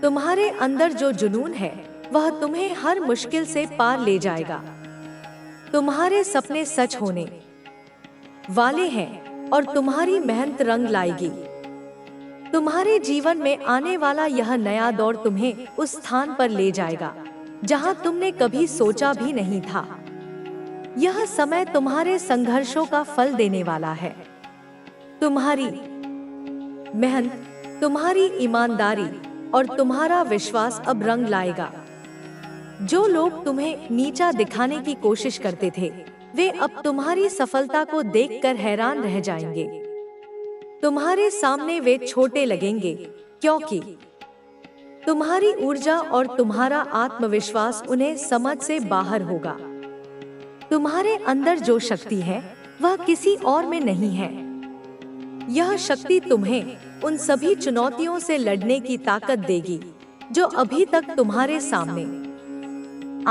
तुम्हारे अंदर जो जुनून है, वह तुम्हें हर मुश्किल से पार ले जाएगा। तुम्हारे सपने सच होने वाले हैं और तुम्हारी मेहनत रंग लाएगी। तुम्हारे जीवन में आने वाला यह नया दौर तुम्हें उस स्थान पर ले जाएगा जहां तुमने कभी सोचा भी नहीं था। यह समय तुम्हारे संघर्षों का फल देने वाला है। तुम्हारी मेहनत, तुम्हारी ईमानदारी और तुम्हारा विश्वास अब रंग लाएगा। जो लोग तुम्हें नीचा दिखाने की कोशिश करते थे, वे अब तुम्हारी सफलता को देखकर हैरान रह जाएंगे। तुम्हारे सामने वे छोटे लगेंगे, क्योंकि तुम्हारी ऊर्जा और तुम्हारा आत्मविश्वास उन्हें समझ से बाहर होगा। तुम्हारे अंदर जो शक्ति है, वह किसी और में नहीं है। यह शक्ति तुम्हें उन सभी चुनौतियों से लड़ने की ताकत देगी जो अभी तक तुम्हारे सामने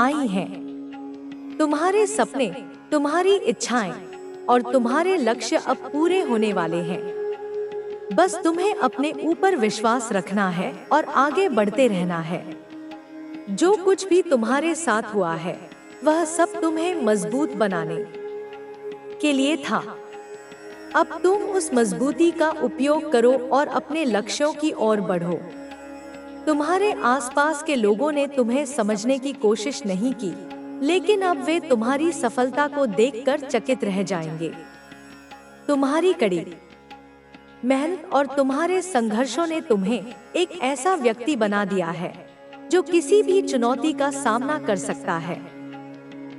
आई हैं। तुम्हारे सपने, तुम्हारी इच्छाएं और तुम्हारे लक्ष्य अब पूरे होने वाले हैं। बस तुम्हें अपने ऊपर विश्वास रखना है और आगे बढ़ते रहना है। जो कुछ भी तुम्हारे साथ हुआ है, वह सब तुम्हें मजबूत बनाने के लिए था। अब तुम उस मजबूती का उपयोग करो और अपने लक्ष्यों की ओर बढ़ो। तुम्हारे आसपास के लोगों ने तुम्हें समझने की कोशिश नहीं की, लेकिन अब वे तुम्हारी सफलता को देखकर चकित रह जाएंगे। तुम्हारी कड़ी मेहनत और तुम्हारे संघर्षों ने तुम्हें एक ऐसा व्यक्ति बना दिया है जो किसी भी चुनौती का सामना कर सकता है।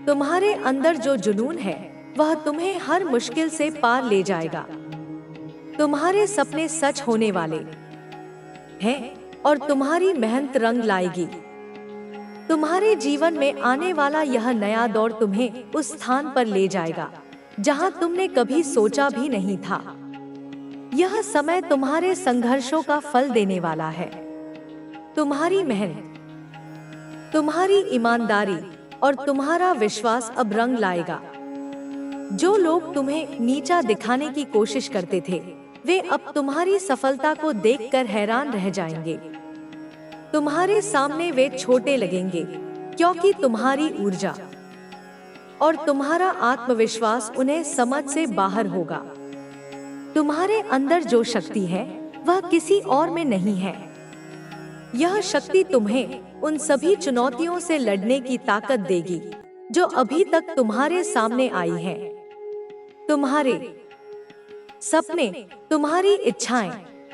तुम्हारे अंदर जो जुनून है, वह तुम्हें हर मुश्किल से पार ले जाएगा। तुम्हारे सपने सच होने वाले हैं और तुम्हारी मेहनत रंग लाएगी। तुम्हारे जीवन में आने वाला यह नया दौर तुम्हें उस स्थान पर ले जाएगा जहां तुमने कभी सोचा भी नहीं था। यह समय तुम्हारे संघर्षों का फल देने वाला है। तुम्हारी मेहनत, तुम्हारी ईमानदारी और तुम्हारा विश्वास अब रंग लाएगा। जो लोग तुम्हें नीचा दिखाने की कोशिश करते थे, वे अब तुम्हारी सफलता को देखकर हैरान रह जाएंगे। तुम्हारे सामने वे छोटे लगेंगे, क्योंकि तुम्हारी ऊर्जा और तुम्हारा आत्मविश्वास उन्हें समझ से बाहर होगा। तुम्हारे अंदर जो शक्ति है, वह किसी और में नहीं है। यह शक्ति तुम्हें उन सभी चुनौतियों से लड़ने की ताकत देगी जो अभी तक तुम्हारे सामने आई हैं। तुम्हारे सपने, तुम्हारी इच्छाएं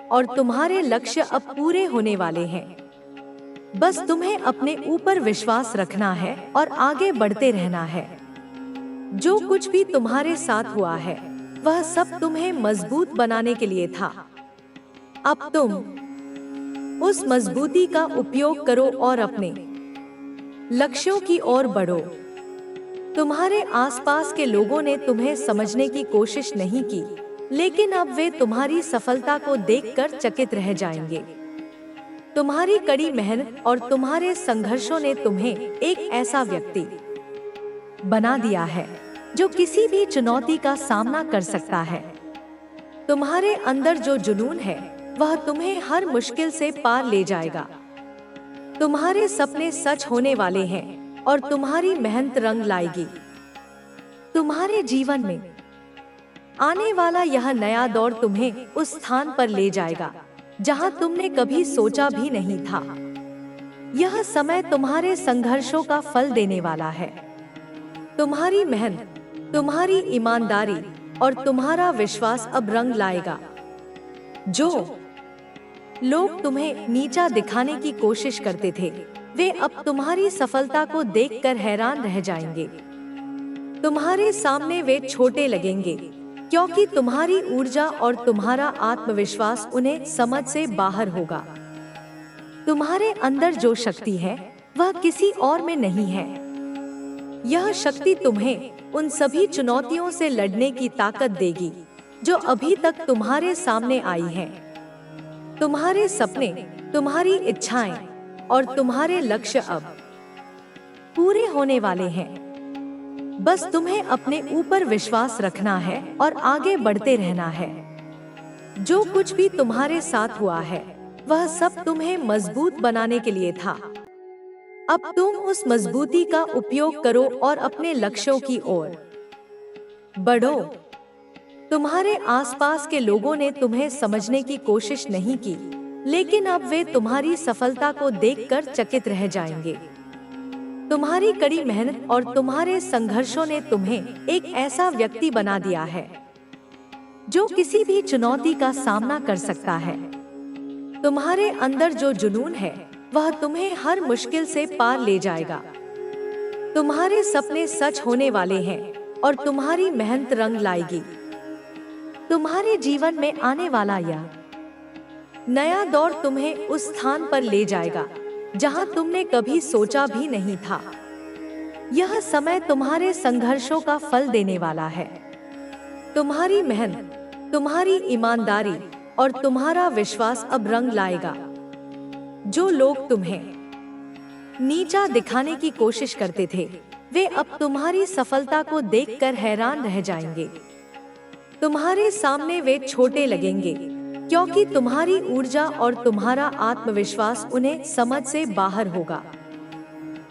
और तुम्हारे लक्ष्य अब पूरे होने वाले हैं। बस तुम्हें अपने ऊपर विश्वास रखना है और आगे बढ़ते रहना है। जो कुछ भी तुम्हारे साथ हुआ है, वह सब तुम्हें मजबूत बनाने के लिए था। अब तुम उस मजबूती का उपयोग करो और अपने लक्ष्यों की ओर बढ़ो। तुम्हारे आसपास के लोगों ने तुम्हें समझने की कोशिश नहीं की, लेकिन अब वे तुम्हारी सफलता को देखकर चकित रह जाएंगे। तुम्हारी कड़ी मेहनत और तुम्हारे संघर्षों ने तुम्हें एक ऐसा व्यक्ति बना दिया है जो किसी भी चुनौती का सामना कर सकता है। तुम्हारे अंदर जो जुनून है, वह तुम्हें हर मुश्किल से पार ले जाएगा। तुम्हारे सपने सच होने वाले हैं और तुम्हारी मेहनत रंग लाएगी। तुम्हारे जीवन में आने वाला यह नया दौर तुम्हें उस स्थान पर ले जाएगा जहां तुमने कभी सोचा भी नहीं था। यह समय तुम्हारे संघर्षों का फल देने वाला है। तुम्हारी मेहनत, तुम्हारी ईमानदारी और तुम्हारा विश्वास अब रंग लाएगा। जो लोग तुम्हें नीचा दिखाने की कोशिश करते थे, वे अब तुम्हारी सफलता को देखकर हैरान रह जाएंगे। तुम्हारे सामने वे छोटे लगेंगे, क्योंकि तुम्हारी ऊर्जा और तुम्हारा आत्मविश्वास उन्हें समझ से बाहर होगा। तुम्हारे अंदर जो शक्ति है, वह किसी और में नहीं है। यह शक्ति तुम्हें उन सभी चुनौतियों से लड़ने की ताकत देगी जो अभी तक तुम्हारे सामने आई हैं। तुम्हारे सपने, तुम्हारी इच्छाएं और तुम्हारे लक्ष्य अब पूरे होने वाले हैं। बस तुम्हें अपने ऊपर विश्वास रखना है और आगे बढ़ते रहना है। जो कुछ भी तुम्हारे साथ हुआ है, वह सब तुम्हें मजबूत बनाने के लिए था। अब तुम उस मजबूती का उपयोग करो और अपने लक्ष्यों की ओर बढ़ो। तुम्हारे आसपास के लोगों ने तुम्हें समझने की कोशिश नहीं की, लेकिन अब वे तुम्हारी सफलता को देखकर चकित रह जाएंगे। तुम्हारी कड़ी मेहनत और तुम्हारे संघर्षों ने तुम्हें एक ऐसा व्यक्ति बना दिया है जो किसी भी चुनौती का सामना कर सकता है। तुम्हारे अंदर जो जुनून है, वह तुम्हें हर मुश्किल से पार ले जाएगा। तुम्हारे सपने सच होने वाले हैं और तुम्हारी मेहनत रंग लाएगी। तुम्हारे जीवन में आने वाला यह नया दौर तुम्हें उस स्थान पर ले जाएगा जहां तुमने कभी सोचा भी नहीं था। यह समय तुम्हारे संघर्षों का फल देने वाला है। तुम्हारी मेहनत, तुम्हारी ईमानदारी और तुम्हारा विश्वास अब रंग लाएगा। जो लोग तुम्हें नीचा दिखाने की कोशिश करते थे, वे अब तुम्हारी सफलता को देखकर हैरान रह जाएंगे। तुम्हारे सामने वे छोटे लगेंगे, क्योंकि तुम्हारी ऊर्जा और तुम्हारा आत्मविश्वास उन्हें समझ से बाहर होगा।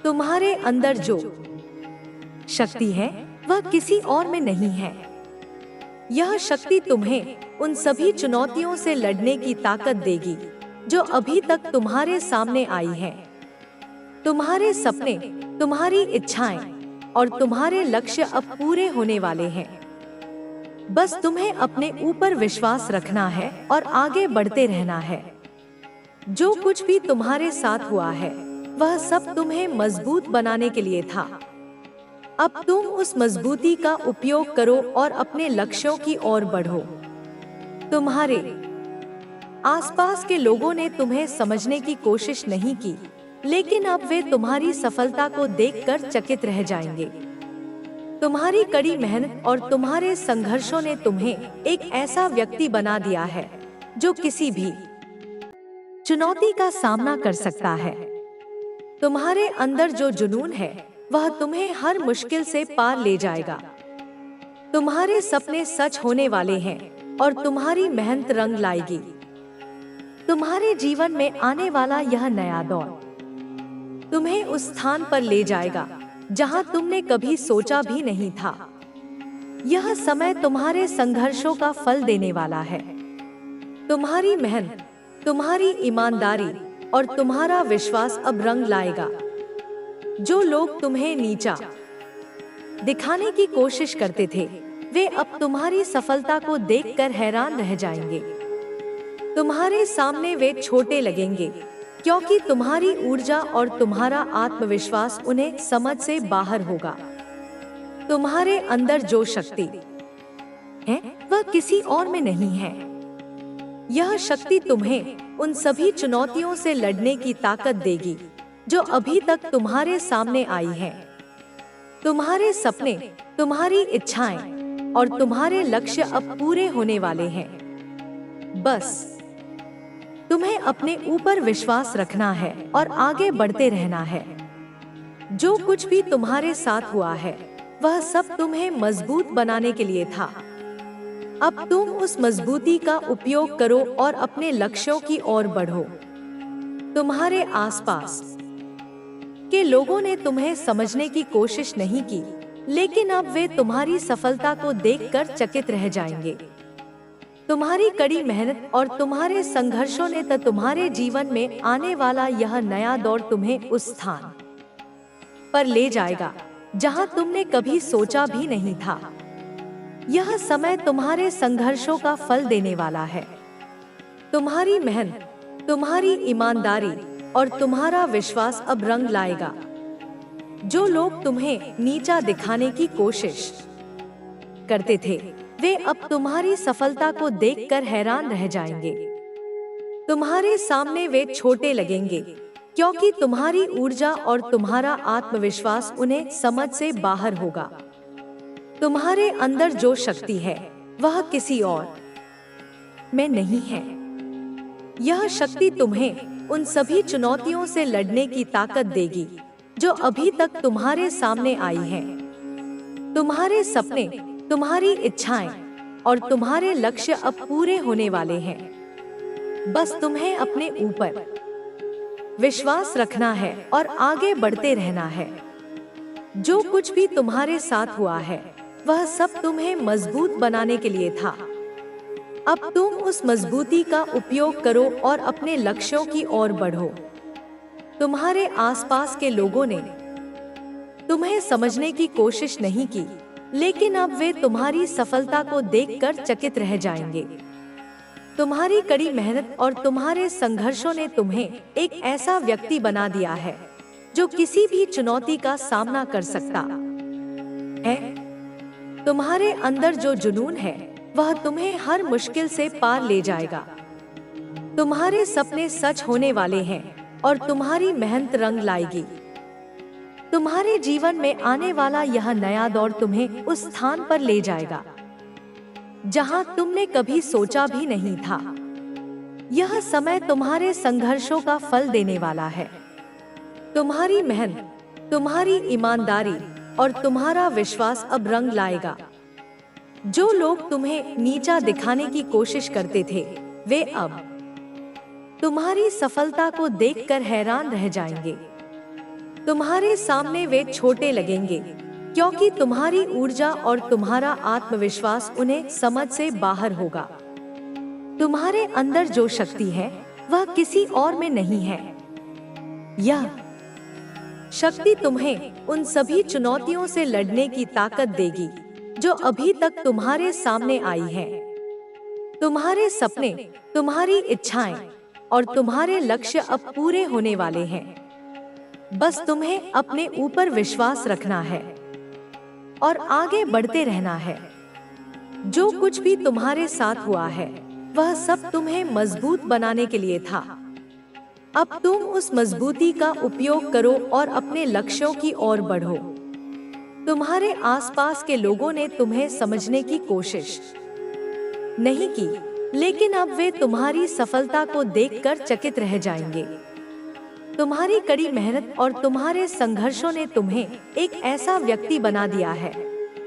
तुम्हारे अंदर जो शक्ति है, वह किसी और में नहीं है। यह शक्ति तुम्हें उन सभी चुनौतियों से लड़ने की ताकत देगी जो अभी तक तुम्हारे सामने आई हैं। तुम्हारे सपने, तुम्हारी इच्छाएं और तुम्हारे लक्ष्य अब पूरे होने वाले हैं। बस तुम्हें अपने ऊपर विश्वास रखना है और आगे बढ़ते रहना है। जो कुछ भी तुम्हारे साथ हुआ है, वह सब तुम्हें मजबूत बनाने के लिए था। अब तुम उस मजबूती का उपयोग करो और अपने लक्ष्यों की ओर बढ़ो। तुम्हारे आसपास के लोगों ने तुम्हें समझने की कोशिश नहीं की, लेकिन अब वे तुम्हारी सफलता को देखकर चकित रह जाएंगे। तुम्हारी कड़ी मेहनत और तुम्हारे संघर्षों ने तुम्हें एक ऐसा व्यक्ति बना दिया है जो किसी भी चुनौती का सामना कर सकता है। तुम्हारे अंदर जो जुनून है वह तुम्हें हर मुश्किल से पार ले जाएगा। तुम्हारे सपने सच होने वाले हैं और तुम्हारी मेहनत रंग लाएगी। तुम्हारे जीवन में आने वाला यह नया दौर तुम्हें उस स्थान पर ले जाएगा जहां तुमने कभी सोचा भी नहीं था। यह समय तुम्हारे संघर्षों का फल देने वाला है। तुम्हारी मेहनत, तुम्हारी ईमानदारी और तुम्हारा विश्वास अब रंग लाएगा। जो लोग तुम्हें नीचा दिखाने की कोशिश करते थे, वे अब तुम्हारी सफलता को देखकर हैरान रह जाएंगे। तुम्हारे सामने वे छोटे लगेंगे, क्योंकि तुम्हारी ऊर्जा और तुम्हारा आत्मविश्वास उन्हें समझ से बाहर होगा। तुम्हारे अंदर जो शक्ति है वह किसी और में नहीं है। यह शक्ति तुम्हें उन सभी चुनौतियों से लड़ने की ताकत देगी जो अभी तक तुम्हारे सामने आई हैं। तुम्हारे सपने, तुम्हारी इच्छाएं और तुम्हारे लक्ष्य अब पूरे होने वाले हैं। बस तुम्हें अपने ऊपर विश्वास रखना है और आगे बढ़ते रहना है। जो कुछ भी तुम्हारे साथ हुआ है वह सब तुम्हें मजबूत बनाने के लिए था। अब तुम उस मजबूती का उपयोग करो और अपने लक्ष्यों की ओर बढ़ो। तुम्हारे आसपास के लोगों ने तुम्हें समझने की कोशिश नहीं की, लेकिन अब वे तुम्हारी सफलता को देखकर चकित रह जाएंगे। तुम्हारी कड़ी मेहनत और तुम्हारे संघर्षों ने तुम्हारे जीवन में आने वाला यह नया दौर तुम्हें उस स्थान पर ले जाएगा जहां तुमने कभी सोचा भी नहीं था। यह समय तुम्हारे संघर्षों का फल देने वाला है। तुम्हारी मेहनत, तुम्हारी ईमानदारी और तुम्हारा विश्वास अब रंग लाएगा। जो लोग तुम्हें नीचा दिखाने की कोशिश करते थे, वे अब तुम्हारी सफलता को देखकर हैरान रह जाएंगे। तुम्हारे सामने वे छोटे लगेंगे, क्योंकि तुम्हारी ऊर्जा और तुम्हारा आत्मविश्वास उन्हें समझ से बाहर होगा। तुम्हारे अंदर जो शक्ति है वह किसी और में नहीं है। यह शक्ति तुम्हें उन सभी चुनौतियों से लड़ने की ताकत देगी जो अभी तक तुम्हारे सामने आई हैं। तुम्हारे सपने, तुम्हारी इच्छाएं और तुम्हारे लक्ष्य अब पूरे होने वाले हैं। बस तुम्हें अपने ऊपर विश्वास रखना है और आगे बढ़ते रहना है। जो कुछ भी तुम्हारे साथ हुआ है वह सब तुम्हें मजबूत बनाने के लिए था। अब तुम उस मजबूती का उपयोग करो और अपने लक्ष्यों की ओर बढ़ो। तुम्हारे आसपास के लोगों ने तुम्हें समझने की कोशिश नहीं की, लेकिन अब वे तुम्हारी सफलता को देखकर चकित रह जाएंगे। तुम्हारी कड़ी मेहनत और तुम्हारे संघर्षों ने तुम्हें एक ऐसा व्यक्ति बना दिया है जो किसी भी चुनौती का सामना कर सकता है। तुम्हारे अंदर जो जुनून है वह तुम्हें हर मुश्किल से पार ले जाएगा। तुम्हारे सपने सच होने वाले हैं और तुम्हारी मेहनत रंग लाएगी। तुम्हारे जीवन में आने वाला यह नया दौर तुम्हें उस स्थान पर ले जाएगा जहां तुमने कभी सोचा भी नहीं था। यह समय तुम्हारे संघर्षों का फल देने वाला है। तुम्हारी मेहनत, तुम्हारी ईमानदारी और तुम्हारा विश्वास अब रंग लाएगा। जो लोग तुम्हें नीचा दिखाने की कोशिश करते थे, वे अब तुम्हारी सफलता को देखकर हैरान रह जाएंगे। तुम्हारे सामने वे छोटे लगेंगे, क्योंकि तुम्हारी ऊर्जा और तुम्हारा आत्मविश्वास उन्हें समझ से बाहर होगा। तुम्हारे अंदर जो शक्ति है वह किसी और में नहीं है। यह शक्ति तुम्हें उन सभी चुनौतियों से लड़ने की ताकत देगी जो अभी तक तुम्हारे सामने आई है। तुम्हारे सपने, तुम्हारी इच्छाएं और तुम्हारे लक्ष्य अब पूरे होने वाले हैं। बस तुम्हें अपने ऊपर विश्वास रखना है और आगे बढ़ते रहना है। जो कुछ भी तुम्हारे साथ हुआ है वह सब तुम्हें मजबूत बनाने के लिए था। अब तुम उस मजबूती का उपयोग करो और अपने लक्ष्यों की ओर बढ़ो। तुम्हारे आसपास के लोगों ने तुम्हें समझने की कोशिश नहीं की, लेकिन अब वे तुम्हारी सफलता को देखकर चकित रह जाएंगे। तुम्हारी कड़ी मेहनत और तुम्हारे संघर्षों ने तुम्हें एक ऐसा व्यक्ति बना दिया है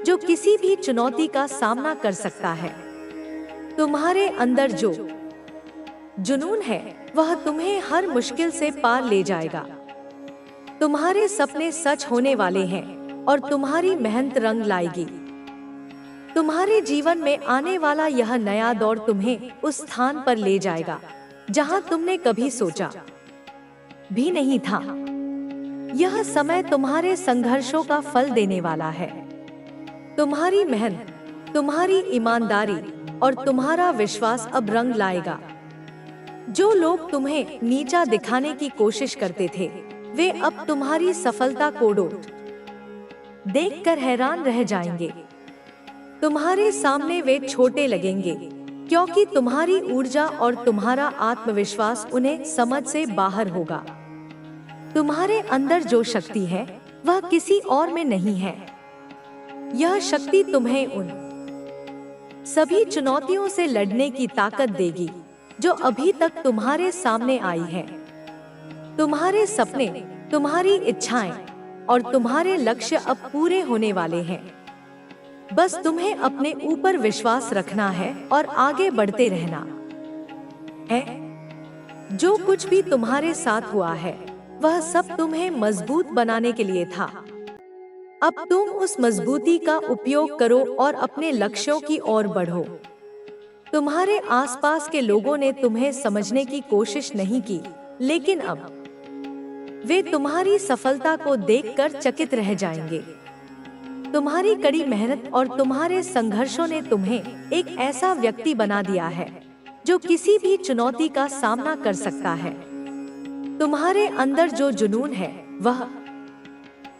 जो किसी भी चुनौती का सामना कर सकता है। तुम्हारे अंदर जो जुनून है वह तुम्हें हर मुश्किल से पार ले जाएगा। तुम्हारे सपने सच होने वाले हैं और तुम्हारी मेहनत रंग लाएगी। तुम्हारे जीवन में आने वाला यह नया दौर तुम्हें उस स्थान पर ले जाएगा जहां तुमने कभी सोचा भी नहीं था। यह समय तुम्हारे संघर्षों का फल देने वाला है। तुम्हारी मेहनत, तुम्हारी ईमानदारी और तुम्हारा विश्वास अब रंग लाएगा। जो लोग तुम्हें नीचा दिखाने की कोशिश करते थे, वे अब तुम्हारी सफलता को देखकर हैरान रह जाएंगे। तुम्हारे सामने वे छोटे लगेंगे, क्योंकि तुम्हारी ऊर्जा और तुम्हारा आत्मविश्वास उन्हें समझ से बाहर होगा। तुम्हारे अंदर जो शक्ति है वह किसी और में नहीं है। यह शक्ति तुम्हें उन सभी चुनौतियों से लड़ने की ताकत देगी जो अभी तक तुम्हारे सामने आई है। तुम्हारे सपने, तुम्हारी इच्छाएं और तुम्हारे लक्ष्य अब पूरे होने वाले हैं। बस तुम्हें अपने ऊपर विश्वास रखना है और आगे बढ़ते रहना है। जो कुछ भी तुम्हारे साथ हुआ है वह सब तुम्हें मजबूत बनाने के लिए था। अब तुम उस मजबूती का उपयोग करो और अपने लक्ष्यों की ओर बढ़ो। तुम्हारे आसपास के लोगों ने तुम्हें समझने की कोशिश नहीं की, लेकिन अब वे तुम्हारी सफलता को देखकर चकित रह जाएंगे। तुम्हारी कड़ी मेहनत और तुम्हारे संघर्षों ने तुम्हें एक ऐसा व्यक्ति बना दिया है जो किसी भी चुनौती का सामना कर सकता है। तुम्हारे अंदर जो जुनून है वह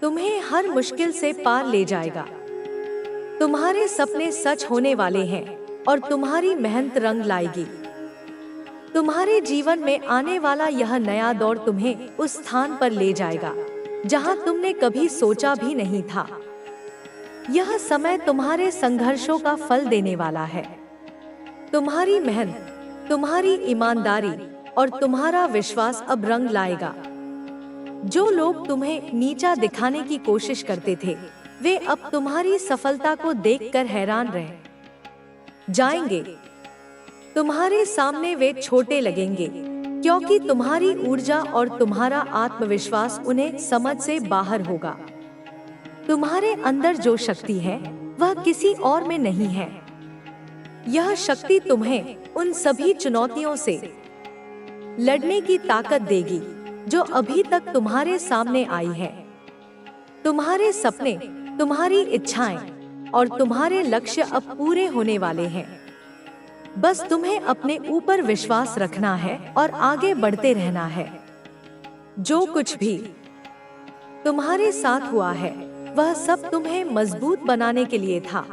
तुम्हें हर मुश्किल से पार ले जाएगा। तुम्हारे सपने सच होने वाले हैं और तुम्हारी मेहनत रंग लाएगी। तुम्हारे जीवन में आने वाला यह नया दौर तुम्हें उस स्थान पर ले जाएगा जहां तुमने कभी सोचा भी नहीं था। यह समय तुम्हारे संघर्षों का फल देने वाला है। तुम्हारी मेहनत, तुम्हारी ईमानदारी और तुम्हारा विश्वास अब रंग लाएगा। जो लोग तुम्हें नीचा दिखाने की कोशिश करते थे, वे अब तुम्हारी सफलता को देखकर हैरान रह जाएंगे। तुम्हारे सामने वे छोटे लगेंगे, क्योंकि तुम्हारी ऊर्जा और तुम्हारा आत्मविश्वास उन्हें समझ से बाहर होगा। तुम्हारे अंदर जो शक्ति है वह किसी और में नहीं है। यह शक्ति तुम्हें उन सभी चुनौतियों से लड़ने की ताकत देगी जो अभी तक तुम्हारे सामने आई है। तुम्हारे सपने, तुम्हारी इच्छाएं और तुम्हारे लक्ष्य अब पूरे होने वाले हैं। बस तुम्हें अपने ऊपर विश्वास रखना है और आगे बढ़ते रहना है। जो कुछ भी तुम्हारे साथ हुआ है वह सब तुम्हें मजबूत बनाने के लिए था।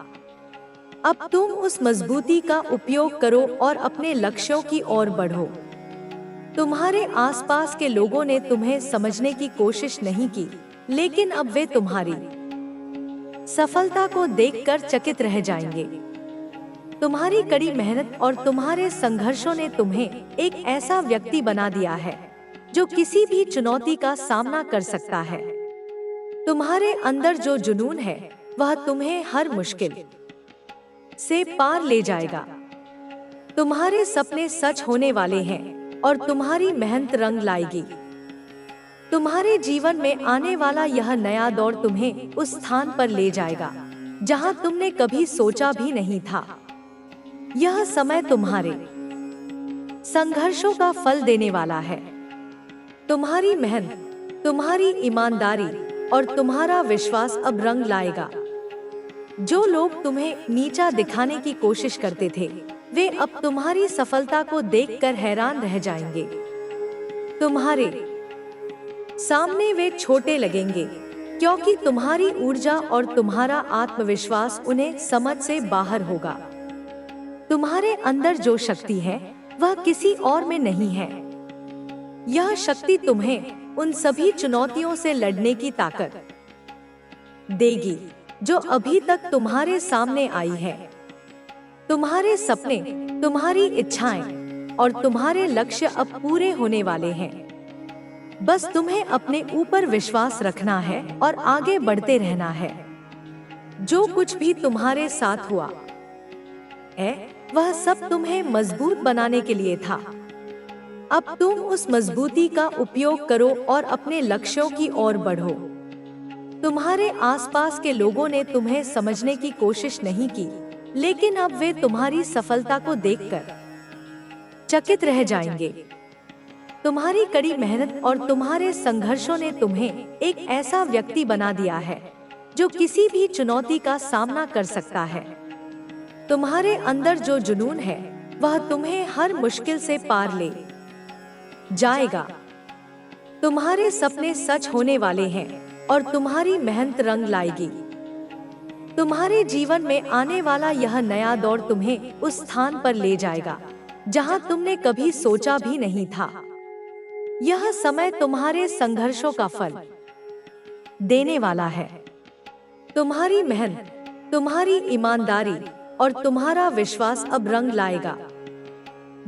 अब तुम उस मजबूती का उपयोग करो और अपने लक्ष्यों की ओर बढ़ो। तुम्हारे आसपास के लोगों ने तुम्हें समझने की कोशिश नहीं की, लेकिन अब वे तुम्हारी सफलता को देखकर चकित रह जाएंगे। तुम्हारी कड़ी मेहनत और तुम्हारे संघर्षों ने तुम्हें एक ऐसा व्यक्ति बना दिया है जो किसी भी चुनौती का सामना कर सकता है। तुम्हारे अंदर जो जुनून है वह तुम्हें हर मुश्किल से पार ले जाएगा। तुम्हारे सपने सच होने वाले हैं और तुम्हारी मेहनत रंग लाएगी। तुम्हारे जीवन में आने वाला यह नया दौर तुम्हें उस स्थान पर ले जाएगा जहां तुमने कभी सोचा भी नहीं था। यह समय तुम्हारे संघर्षों का फल देने वाला है। तुम्हारी मेहनत, तुम्हारी ईमानदारी और तुम्हारा विश्वास अब रंग लाएगा। जो लोग तुम्हें नीचा दिखाने की कोशिश करते थे, वे अब तुम्हारी सफलता को देखकर हैरान रह जाएंगे। तुम्हारे सामने वे छोटे लगेंगे, क्योंकि तुम्हारी ऊर्जा और तुम्हारा आत्मविश्वास उन्हें समझ से बाहर होगा। तुम्हारे अंदर जो शक्ति है वह किसी और में नहीं है। यह शक्ति तुम्हें उन सभी चुनौतियों से लड़ने की ताकत देगी जो अभी तक तुम्हारे सामने आई है। तुम्हारे सपने, तुम्हारी इच्छाएं और तुम्हारे लक्ष्य अब पूरे होने वाले हैं। बस तुम्हें अपने ऊपर विश्वास रखना है और आगे बढ़ते रहना है। जो कुछ भी तुम्हारे साथ हुआ है वह सब तुम्हें मजबूत बनाने के लिए था। अब तुम उस मजबूती का उपयोग करो और अपने लक्ष्यों की ओर बढ़ो। तुम्हारे आसपास के लोगों ने तुम्हें समझने की कोशिश नहीं की, लेकिन अब वे तुम्हारी सफलता को देखकर चकित रह जाएंगे। तुम्हारी कड़ी मेहनत और तुम्हारे संघर्षों ने तुम्हें एक ऐसा व्यक्ति बना दिया है जो किसी भी चुनौती का सामना कर सकता है। तुम्हारे अंदर जो जुनून है वह तुम्हें हर मुश्किल से पार ले जाएगा। तुम्हारे सपने सच होने वाले हैं और तुम्हारी मेहनत रंग लाएगी। तुम्हारे जीवन में आने वाला यह नया दौर तुम्हें उस स्थान पर ले जाएगा जहां तुमने कभी सोचा भी नहीं था। यह समय तुम्हारे संघर्षों का फल देने वाला है। तुम्हारी मेहनत, तुम्हारी ईमानदारी और तुम्हारा विश्वास अब रंग लाएगा।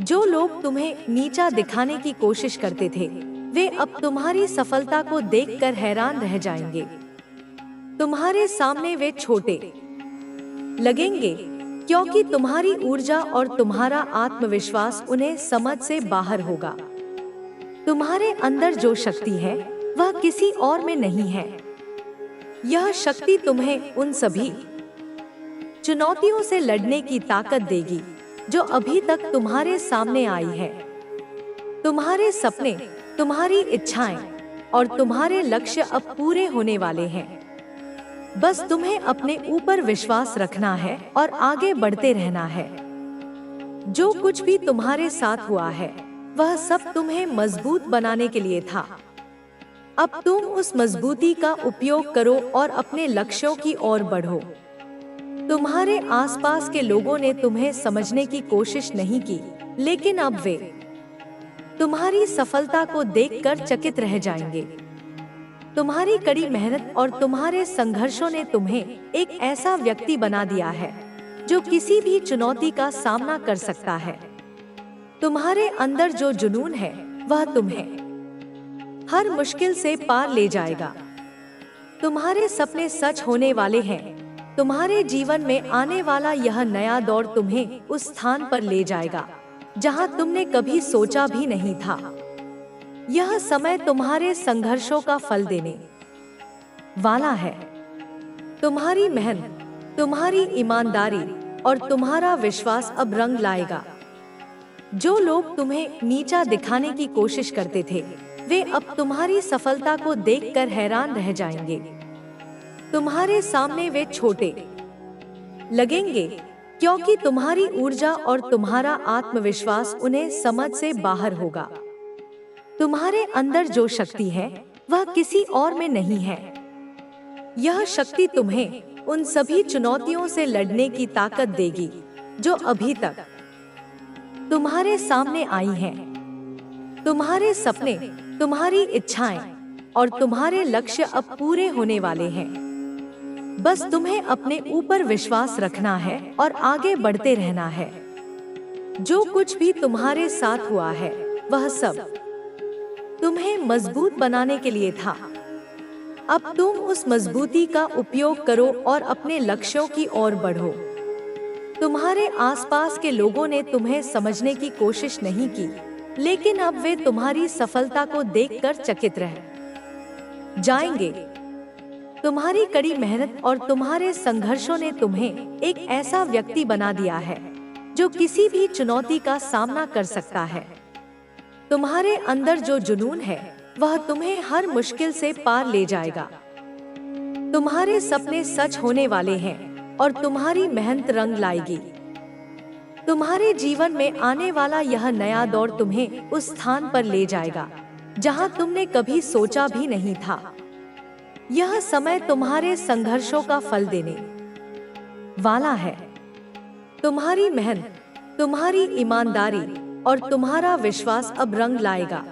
जो लोग तुम्हें नीचा दिखाने की कोशिश करते थे वे अब तुम्हारी सफलता को देखकर हैरान रह जाएंगे। तुम्हारे सामने वे छोटे लगेंगे क्योंकि तुम्हारी ऊर्जा और तुम्हारा आत्मविश्वास उन्हें समझ से बाहर होगा। तुम्हारे अंदर जो शक्ति है वह किसी और में नहीं है। यह शक्ति तुम्हें उन सभी चुनौतियों से लड़ने की ताकत देगी जो अभी तक तुम्हारे सामने आई है। तुम्हारे सपने, तुम्हारी इच्छाएं और तुम्हारे लक्ष्य अब पूरे होने वाले हैं। बस तुम्हें अपने ऊपर विश्वास रखना है और आगे बढ़ते रहना है। जो कुछ भी तुम्हारे साथ हुआ है वह सब तुम्हें मजबूत बनाने के लिए था। अब तुम उस मजबूती का उपयोग करो और अपने लक्ष्यों की ओर बढ़ो। तुम्हारे आसपास के लोगों ने तुम्हें समझने की कोशिश नहीं की, लेकिन अब वे तुम्हारी सफलता को देखकर चकित रह जाएंगे। तुम्हारी कड़ी मेहनत और तुम्हारे संघर्षों ने तुम्हें एक ऐसा व्यक्ति बना दिया है जो किसी भी चुनौती का सामना कर सकता है। तुम्हारे अंदर जो जुनून है वह तुम्हें हर मुश्किल से पार ले जाएगा। तुम्हारे सपने सच होने वाले हैं। तुम्हारे जीवन में आने वाला यह नया दौर तुम्हें उस स्थान पर ले जाएगा जहां तुमने कभी सोचा भी नहीं था। यह समय तुम्हारे संघर्षों का फल देने वाला है। तुम्हारी मेहनत, तुम्हारी ईमानदारी और तुम्हारा विश्वास अब रंग लाएगा। जो लोग तुम्हें नीचा दिखाने की कोशिश करते थे वे अब तुम्हारी सफलता को देखकर हैरान रह जाएंगे। तुम्हारे सामने वे छोटे लगेंगे क्योंकि तुम्हारी ऊर्जा और तुम्हारा आत्मविश्वास उन्हें समझ से बाहर होगा। तुम्हारे अंदर जो शक्ति है वह किसी और में नहीं है। यह शक्ति तुम्हें उन सभी चुनौतियों से लड़ने की ताकत देगी जो अभी तक तुम्हारे सामने आई हैं। तुम्हारे सपने, तुम्हारी इच्छाएं और तुम्हारे लक्ष्य अब पूरे होने वाले हैं। बस तुम्हें अपने ऊपर विश्वास रखना है और आगे बढ़ते रहना है। जो कुछ भी तुम्हारे साथ हुआ है वह सब तुम्हें मजबूत बनाने के लिए था। अब तुम उस मजबूती का उपयोग करो और अपने लक्ष्यों की ओर बढ़ो। तुम्हारे आसपास के लोगों ने तुम्हें समझने की कोशिश नहीं की, लेकिन अब वे तुम्हारी सफलता को देखकर चकित रह जाएंगे। तुम्हारी कड़ी मेहनत और तुम्हारे संघर्षों ने तुम्हें एक ऐसा व्यक्ति बना दिया है जो किसी भी चुनौती का सामना कर सकता है। तुम्हारे अंदर जो जुनून है वह तुम्हें हर मुश्किल से पार ले जाएगा। तुम्हारे सपने सच होने वाले हैं और तुम्हारी मेहनत रंग लाएगी। तुम्हारे जीवन में आने वाला यह नया दौर तुम्हें उस स्थान पर ले जाएगा जहां तुमने कभी सोचा भी नहीं था। यह समय तुम्हारे संघर्षों का फल देने वाला है। तुम्हारी मेहनत, तुम्हारी ईमानदारी और तुम्हारा विश्वास अब रंग लाएगा।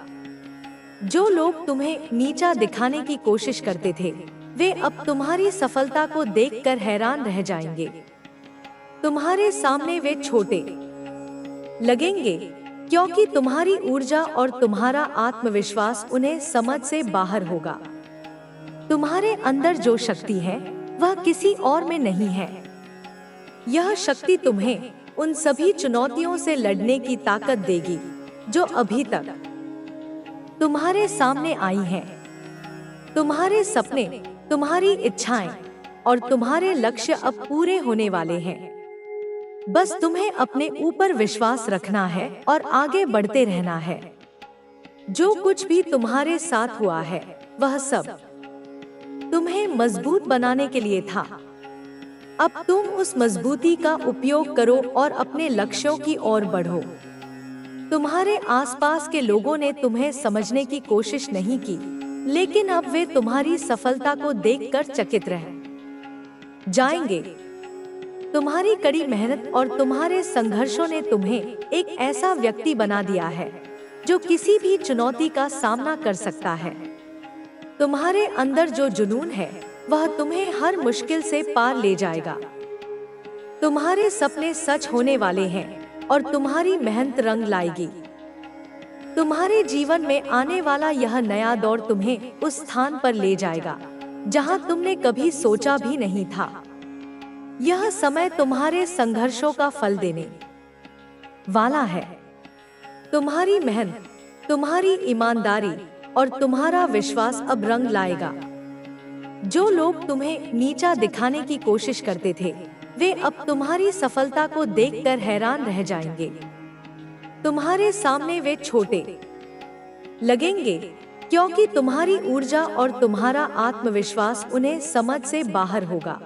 जो लोग तुम्हें नीचा दिखाने की कोशिश करते थे, वे अब तुम्हारी सफलता को देखकर हैरान रह जाएंगे। तुम्हारे सामने वे छोटे लगेंगे, क्योंकि तुम्हारी ऊर्जा और तुम्हारा आत्मविश्वास उन्हें समझ से बाहर होगा। तुम्हारे अंदर जो शक्ति है, वह किसी और में नहीं है। यह शक्ति तुम्हें उन सभी चुनौतियों से लड़ने की ताकत देगी जो अभी तक तुम्हारे सामने आई हैं। तुम्हारे सपने, तुम्हारी इच्छाएं और तुम्हारे लक्ष्य अब पूरे होने वाले हैं। बस तुम्हें अपने ऊपर विश्वास रखना है और आगे बढ़ते रहना है। जो कुछ भी तुम्हारे साथ हुआ है, वह सब तुम्हें मजबूत बनाने के लिए था। अब तुम उस मजबूती का उपयोग करो और अपने लक्ष्यों की ओर बढ़ो। तुम्हारे आसपास के लोगों ने तुम्हें समझने की कोशिश नहीं की, लेकिन अब वे तुम्हारी सफलता को देखकर चकित रह जाएंगे। तुम्हारी कड़ी मेहनत और तुम्हारे संघर्षों ने तुम्हें एक ऐसा व्यक्ति बना दिया है जो किसी भी चुनौती का सामना कर सकता है। तुम्हारे अंदर जो जुनून है, वह तुम्हें हर मुश्किल से पार ले जाएगा। तुम्हारे सपने सच होने वाले हैं और तुम्हारी मेहनत रंग लाएगी। तुम्हारे जीवन में आने वाला यह नया दौर तुम्हें उस स्थान पर ले जाएगा जहां तुमने कभी सोचा भी नहीं था। यह समय तुम्हारे संघर्षों का फल देने वाला है। तुम्हारी मेहनत, तुम्हारी ईमानदारी और तुम्हारा विश्वास अब रंग लाएगा। जो लोग तुम्हें नीचा दिखाने की कोशिश करते थे, वे अब तुम्हारी सफलता को देखकर हैरान रह जाएंगे। तुम्हारे सामने वे छोटे लगेंगे, क्योंकि तुम्हारी ऊर्जा और तुम्हारा आत्मविश्वास उन्हें समझ से बाहर होगा।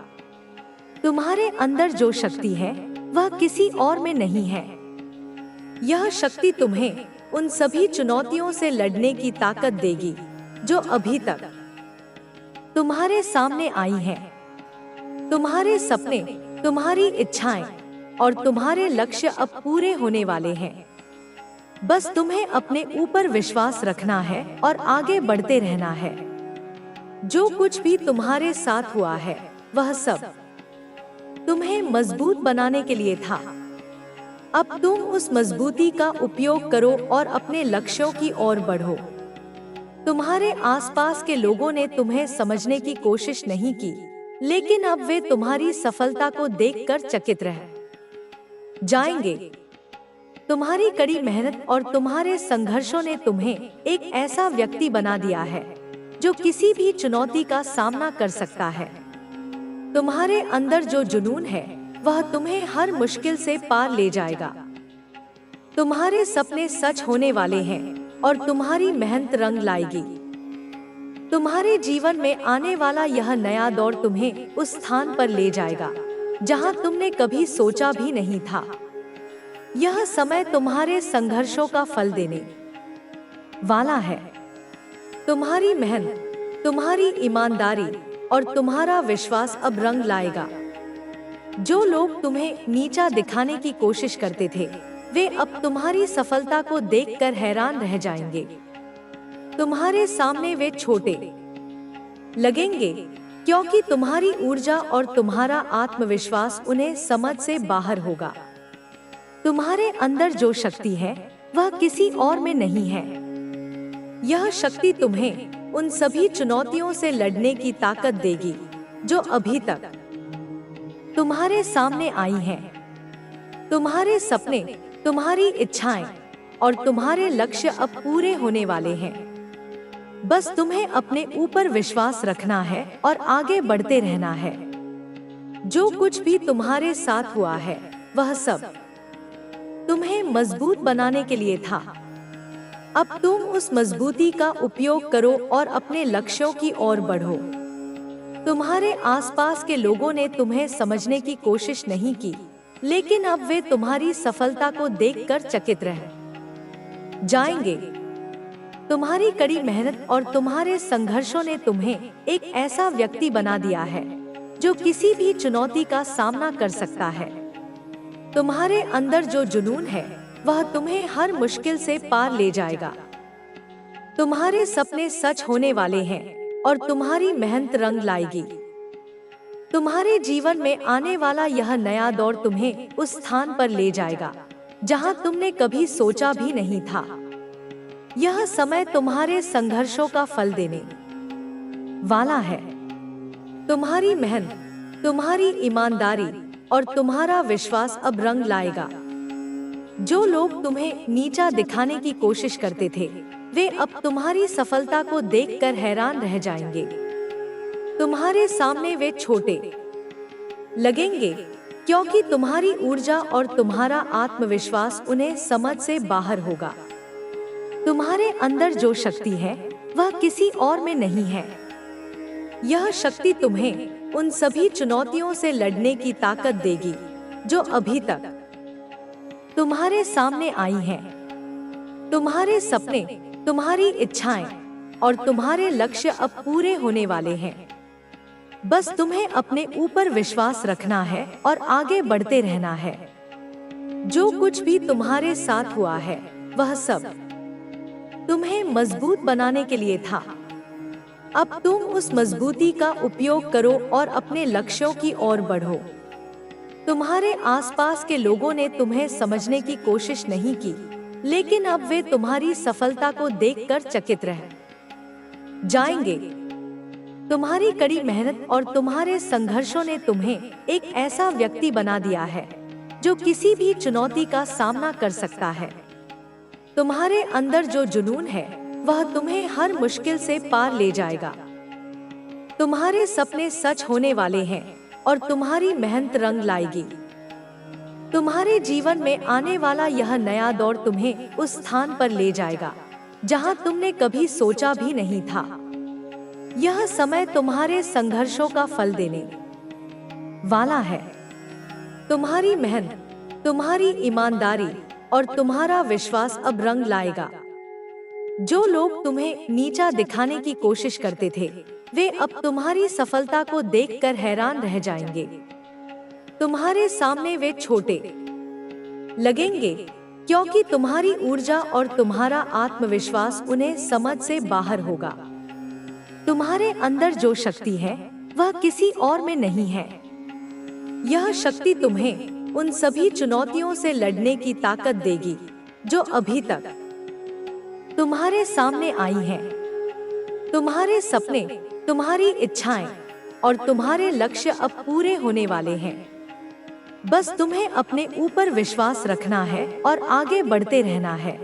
तुम्हारे अंदर जो शक्ति है, वह किसी और में नहीं है। यह शक्ति तुम्हें उन सभी चुनौतियों से लड़ने की ताकत देगी जो अभी तक तुम्हारे सामने आई हैं। तुम्हारे सपने, तुम्हारी इच्छाएं और तुम्हारे लक्ष्य अब पूरे होने वाले हैं। बस तुम्हें अपने ऊपर विश्वास रखना है और आगे बढ़ते रहना है। जो कुछ भी तुम्हारे साथ हुआ है, वह सब तुम्हें मजबूत बनाने के लिए था। अब तुम उस मजबूती का उपयोग करो और अपने लक्ष्यों की ओर बढ़ो। तुम्हारे आसपास के लोगों ने तुम्हें समझने की कोशिश नहीं की, लेकिन अब वे तुम्हारी सफलता को देखकर चकित रह जाएंगे। तुम्हारी कड़ी मेहनत और तुम्हारे संघर्षों ने तुम्हें एक ऐसा व्यक्ति बना दिया है जो किसी भी चुनौती का सामना कर सकता है। तुम्हारे अंदर जो जुनून है, वह तुम्हें हर मुश्किल से पार ले जाएगा। तुम्हारे सपने सच होने वाले हैं और तुम्हारी मेहनत रंग लाएगी। तुम्हारे जीवन में आने वाला यह नया दौर तुम्हें उस स्थान पर ले जाएगा जहां तुमने कभी सोचा भी नहीं था। यह समय तुम्हारे संघर्षों का फल देने वाला है। तुम्हारी मेहनत, तुम्हारी ईमानदारी और तुम्हारा विश्वास अब रंग लाएगा। जो लोग तुम्हें नीचा दिखाने की कोशिश करते थे, वे अब तुम्हारी सफलता को देखकर हैरान रह जाएंगे। तुम्हारे सामने वे छोटे लगेंगे, क्योंकि तुम्हारी ऊर्जा और तुम्हारा आत्मविश्वास उन्हें समझ से बाहर होगा। तुम्हारे अंदर जो शक्ति है, वह किसी और में नहीं है। यह शक्ति तुम्हें उन सभी चुनौतियों से लड़ने की ताकत देगी जो अभी तक तुम्हारे सामने आई हैं। तुम्हारे सपने, तुम्हारी इच्छाएं और तुम्हारे लक्ष्य अब पूरे होने वाले हैं। बस तुम्हें अपने ऊपर विश्वास रखना है और आगे बढ़ते रहना है। जो कुछ भी तुम्हारे साथ हुआ है, वह सब तुम्हें मजबूत बनाने के लिए था। अब तुम उस मजबूती का उपयोग करो और अपने लक्ष्यों की ओर बढ़ो। तुम्हारे आसपास के लोगों ने तुम्हें समझने की कोशिश नहीं की, लेकिन अब वे तुम्हारी सफलता को देखकर चकित रह जाएंगे। तुम्हारी कड़ी मेहनत और तुम्हारे संघर्षों ने तुम्हें एक ऐसा व्यक्ति बना दिया है जो किसी भी चुनौती का सामना कर सकता है। तुम्हारे अंदर जो जुनून है वह तुम्हें हर मुश्किल से पार ले जाएगा। तुम्हारे सपने सच होने वाले हैं और तुम्हारी मेहनत रंग लाएगी। तुम्हारे जीवन में आने वाला यह नया दौर तुम्हें उस स्थान पर ले जाएगा जहां तुमने कभी सोचा भी नहीं था। यह समय तुम्हारे संघर्षों का फल देने वाला है। तुम्हारी मेहनत, तुम्हारी ईमानदारी और तुम्हारा विश्वास अब रंग लाएगा। जो लोग तुम्हें नीचा दिखाने की कोशिश करते थे, वे अब तुम्हारी सफलता को देखकर हैरान रह जाएंगे। तुम्हारे सामने वे छोटे लगेंगे क्योंकि तुम्हारी ऊर्जा और तुम्हारा आत्मविश्वास उन्हें समझ से बाहर होगा। तुम्हारे अंदर जो शक्ति है वह किसी और में नहीं है। यह शक्ति तुम्हें उन सभी चुनौतियों से लड़ने की ताकत देगी जो अभी तक तुम्हारे सामने आई हैं। तुम्हारे सपने, तुम्हारी इच्छाएं और तुम्हारे लक्ष्य अब पूरे होने वाले हैं। बस तुम्हें अपने ऊपर विश्वास रखना है और आगे बढ़ते रहना है। जो कुछ भी तुम्हारे साथ हुआ है वह सब तुम्हें मजबूत बनाने के लिए था। अब तुम उस मजबूती का उपयोग करो और अपने लक्ष्यों की ओर बढ़ो। तुम्हारे आसपास के लोगों ने तुम्हें समझने की कोशिश नहीं की, लेकिन अब वे तुम्हारी सफलता को देखकर चकित रह जाएंगे। तुम्हारी कड़ी मेहनत और तुम्हारे संघर्षों ने तुम्हें एक ऐसा व्यक्ति बना दिया है जो किसी भी चुनौती का सामना कर सकता है। तुम्हारे अंदर जो जुनून है वह तुम्हें हर मुश्किल से पार ले जाएगा। तुम्हारे सपने सच होने वाले हैं और तुम्हारी मेहनत रंग लाएगी। तुम्हारे जीवन में आने वाला यह नया दौर तुम्हें उस स्थान पर ले जाएगा जहां तुमने कभी सोचा भी नहीं था। यह समय तुम्हारे संघर्षों का फल देने वाला है। तुम्हारी मेहनत, तुम्हारी ईमानदारी और तुम्हारा विश्वास अब रंग लाएगा। जो लोग तुम्हें नीचा दिखाने की कोशिश करते थे, वे अब तुम्हारी सफलता को देखकर हैरान रह जाएंगे। तुम्हारे सामने वे छोटे लगेंगे क्योंकि तुम्हारी ऊर्जा और तुम्हारा आत्मविश्वास उन्हें समझ से बाहर होगा। तुम्हारे अंदर जो शक्ति है वह किसी और में नहीं है। यह शक्ति तुम्हें उन सभी चुनौतियों से लड़ने की ताकत देगी जो अभी तक तुम्हारे सामने आई हैं। तुम्हारे सपने, तुम्हारी इच्छाएं और तुम्हारे लक्ष्य अब पूरे होने वाले हैं। बस तुम्हें अपने ऊपर विश्वास रखना है और आगे बढ़ते रहना है।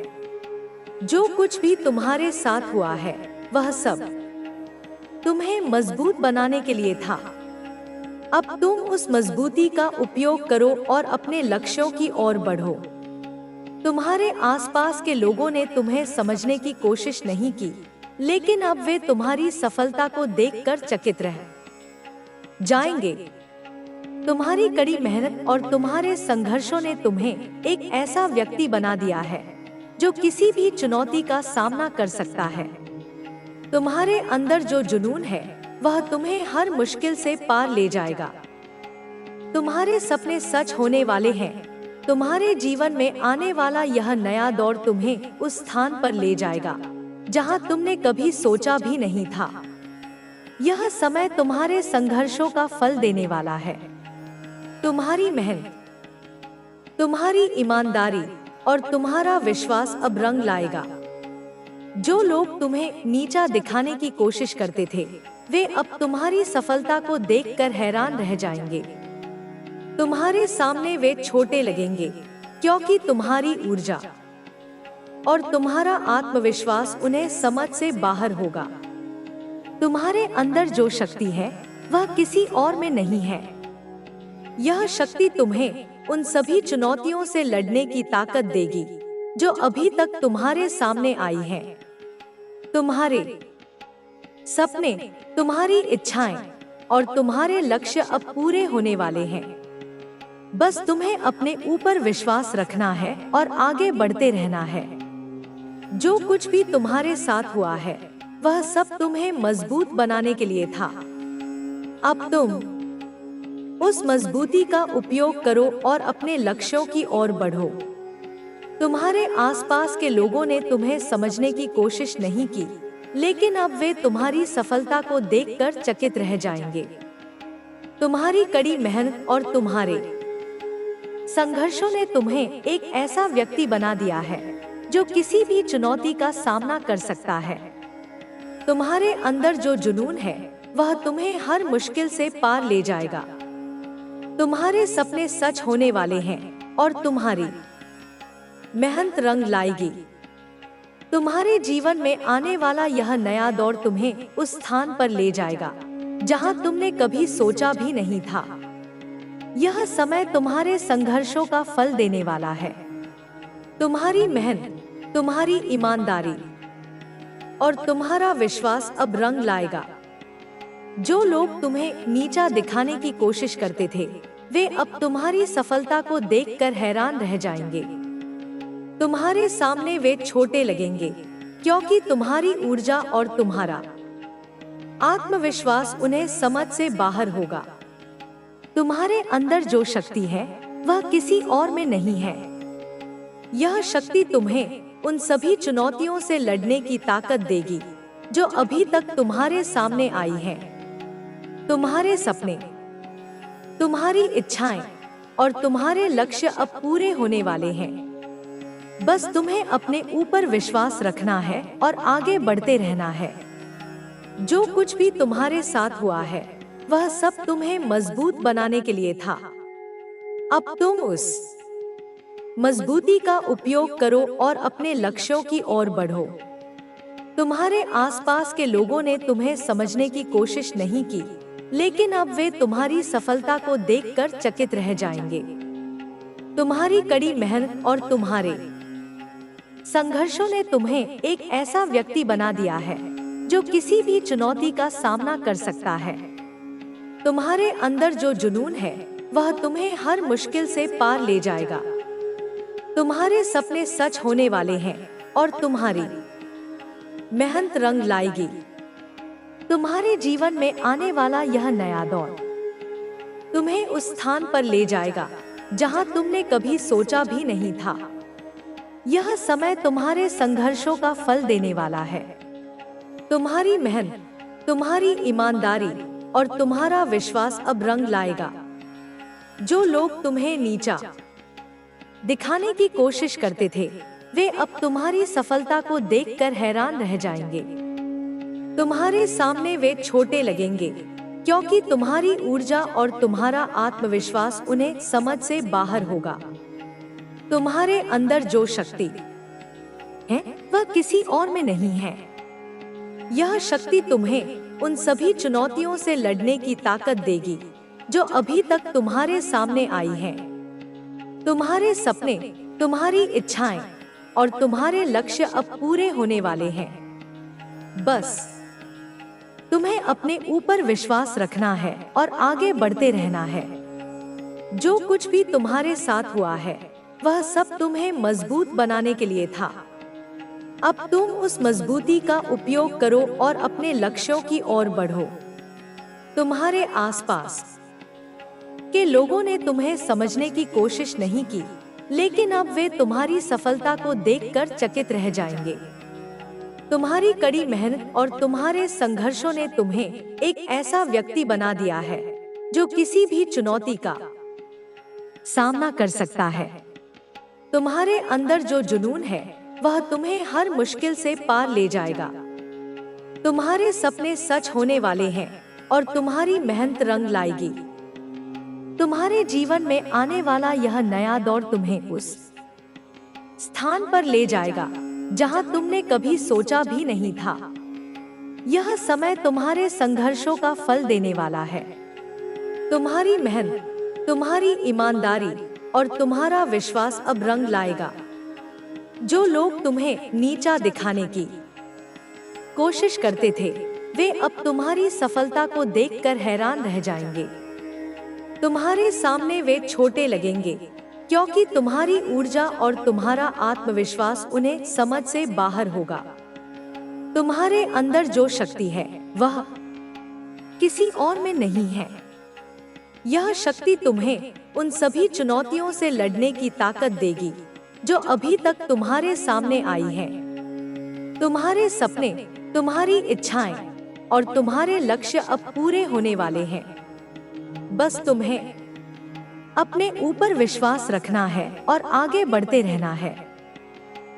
जो कुछ भी तुम्हारे साथ हुआ है वह सब तुम्हें मजबूत बनाने के लिए था। अब तुम उस मजबूती का उपयोग करो और अपने लक्ष्यों की ओर बढ़ो। तुम्हारे आसपास के लोगों ने तुम्हें समझने की कोशिश नहीं की, लेकिन अब वे तुम्हारी सफलता को देखकर चकित रह जाएंगे। तुम्हारी कड़ी मेहनत और तुम्हारे संघर्षों ने तुम्हें एक ऐसा व्यक्ति बना दिया है जो किसी भी चुनौती का सामना कर सकता है। तुम्हारे अंदर जो जुनून है वह तुम्हें हर मुश्किल से पार ले जाएगा। तुम्हारे सपने सच होने वाले हैं। तुम्हारे जीवन में आने वाला यह नया दौर तुम्हें उस स्थान पर ले जाएगा जहां तुमने कभी सोचा भी नहीं था। यह समय तुम्हारे संघर्षों का फल देने वाला है। तुम्हारी मेहनत, तुम्हारी ईमानदारी और तुम्हारा विश्वास अब रंग लाएगा। जो लोग तुम्हें नीचा दिखाने की कोशिश करते थे, वे अब तुम्हारी सफलता को देखकर हैरान रह जाएंगे। तुम्हारे सामने वे छोटे लगेंगे क्योंकि तुम्हारी ऊर्जा और तुम्हारा आत्मविश्वास उन्हें समझ से बाहर होगा। तुम्हारे अंदर जो शक्ति है वह किसी और में नहीं है। यह शक्ति तुम्हें उन सभी चुनौतियों से लड़ने की ताकत देगी जो अभी तक तुम्हारे सामने आई हैं। तुम्हारे सपने, तुम्हारी इच्छाएं और तुम्हारे लक्ष्य अब पूरे होने वाले हैं। बस तुम्हें अपने ऊपर विश्वास रखना है और आगे बढ़ते रहना है। जो कुछ भी तुम्हारे साथ हुआ है वह सब तुम्हें मजबूत बनाने के लिए था। अब तुम उस मजबूती का उपयोग करो और अपने लक्ष्यों की ओर बढ़ो। तुम्हारे आसपास के लोगों ने तुम्हें समझने की कोशिश नहीं की, लेकिन अब वे तुम्हारी सफलता को देखकर चकित रह जाएंगे। तुम्हारी कड़ी मेहनत और तुम्हारे संघर्षों ने तुम्हें एक ऐसा व्यक्ति बना दिया है जो किसी भी चुनौती का सामना कर सकता है। तुम्हारे अंदर जो जुनून है वह तुम्हें हर मुश्किल से पार ले जाएगा। तुम्हारे सपने सच होने वाले हैं और तुम्हारी मेहनत रंग लाएगी। तुम्हारे जीवन में आने वाला यह नया दौर तुम्हें उस स्थान पर ले जाएगा जहां तुमने कभी सोचा भी नहीं था। यह समय तुम्हारे संघर्षों का फल देने वाला है। तुम्हारी मेहनत, तुम्हारी ईमानदारी और तुम्हारा विश्वास अब रंग लाएगा। जो लोग तुम्हें नीचा दिखाने की कोशिश करते थे, वे अब तुम्हारी सफलता को देखकर हैरान रह जाएंगे। तुम्हारे सामने वे छोटे लगेंगे, क्योंकि तुम्हारी ऊर्जा और तुम्हारा आत्मविश्वास उन्हें समझ से बाहर होगा। तुम्हारे अंदर जो शक्ति है वह किसी और में नहीं है। यह शक्ति तुम्हें उन सभी चुनौतियों से लड़ने की ताकत देगी जो अभी तक तुम्हारे सामने आई हैं। तुम्हारे सपने, तुम्हारी इच्छाएं और तुम्हारे लक्ष्य अब पूरे होने वाले हैं। बस तुम्हें अपने ऊपर विश्वास रखना है और आगे बढ़ते रहना है। जो कुछ भी तुम्हारे साथ हुआ है वह सब तुम्हें मजबूत बनाने के लिए था। अब तुम उस मजबूती का उपयोग करो और अपने लक्ष्यों की ओर बढ़ो। तुम्हारे आसपास के लोगों ने तुम्हें समझने की कोशिश नहीं की, लेकिन अब वे तुम्हारी सफलता को देखकर चकित रह जाएंगे। तुम्हारी कड़ी मेहनत और तुम्हारे संघर्षों ने तुम्हें एक ऐसा व्यक्ति बना दिया है जो किसी भी चुनौती का सामना कर सकता है। तुम्हारे अंदर जो जुनून है वह तुम्हें हर मुश्किल से पार ले जाएगा। तुम्हारे सपने सच होने वाले हैं और तुम्हारी मेहनत रंग लाएगी। तुम्हारे जीवन में आने वाला यह नया दौर तुम्हें उस स्थान पर ले जाएगा जहां तुमने कभी सोचा भी नहीं था। यह समय तुम्हारे संघर्षों का फल देने वाला है। तुम्हारी मेहनत, तुम्हारी ईमानदारी और तुम्हारा विश्वास अब रंग लाएगा। जो लोग तुम्हें नीचा दिखाने की कोशिश करते थे, वे अब तुम्हारी सफलता को देखकर हैरान रह जाएंगे। तुम्हारे सामने वे छोटे लगेंगे, क्योंकि तुम्हारी ऊर्जा और तुम्हारा आत्मविश्वास उन्हें समझ से बाहर होगा। तुम्हारे अंदर जो शक्ति है वह किसी और में नहीं है। यह शक्ति तुम्हें उन सभी चुनौतियों से लड़ने की ताकत देगी जो अभी तक तुम्हारे सामने आई हैं। तुम्हारे सपने, तुम्हारी इच्छाएं और तुम्हारे लक्ष्य अब पूरे होने वाले हैं। बस तुम्हें अपने ऊपर विश्वास रखना है और आगे बढ़ते रहना है। जो कुछ भी तुम्हारे साथ हुआ है वह सब तुम्हें मजबूत बनाने के लिए था। अब तुम उस मजबूती का उपयोग करो और अपने लक्ष्यों की ओर बढ़ो। तुम्हारे आसपास के लोगों ने तुम्हें समझने की कोशिश नहीं की, लेकिन अब वे तुम्हारी सफलता को देखकर चकित रह जाएंगे। तुम्हारी कड़ी मेहनत और तुम्हारे संघर्षों ने तुम्हें एक ऐसा व्यक्ति बना दिया है जो किसी भी चुनौती का सामना कर सकता है। तुम्हारे अंदर जो जुनून है वह तुम्हें हर मुश्किल से पार ले जाएगा। तुम्हारे सपने सच होने वाले हैं और तुम्हारी मेहनत रंग लाएगी। तुम्हारे जीवन में आने वाला यह नया दौर तुम्हें उस स्थान पर ले जाएगा जहां तुमने कभी सोचा भी नहीं था। यह समय तुम्हारे संघर्षों का फल देने वाला है। तुम्हारी मेहनत, तुम्हारी ईमानदारी और तुम्हारा विश्वास अब रंग लाएगा। जो लोग तुम्हें नीचा दिखाने की कोशिश करते थे, वे अब तुम्हारी सफलता को देखकर हैरान रह जाएंगे। तुम्हारे सामने वे छोटे लगेंगे, क्योंकि तुम्हारी ऊर्जा और तुम्हारा आत्मविश्वास उन्हें समझ से बाहर होगा। तुम्हारे अंदर जो शक्ति है वह किसी और में नहीं है। यह शक्ति तुम्हें उन सभी चुनौतियों से लड़ने की ताकत देगी जो अभी तक तुम्हारे सामने आई हैं। तुम्हारे सपने, तुम्हारी इच्छाएं और तुम्हारे लक्ष्य अब पूरे होने वाले हैं। बस तुम्हें अपने ऊपर विश्वास रखना है और आगे बढ़ते रहना है।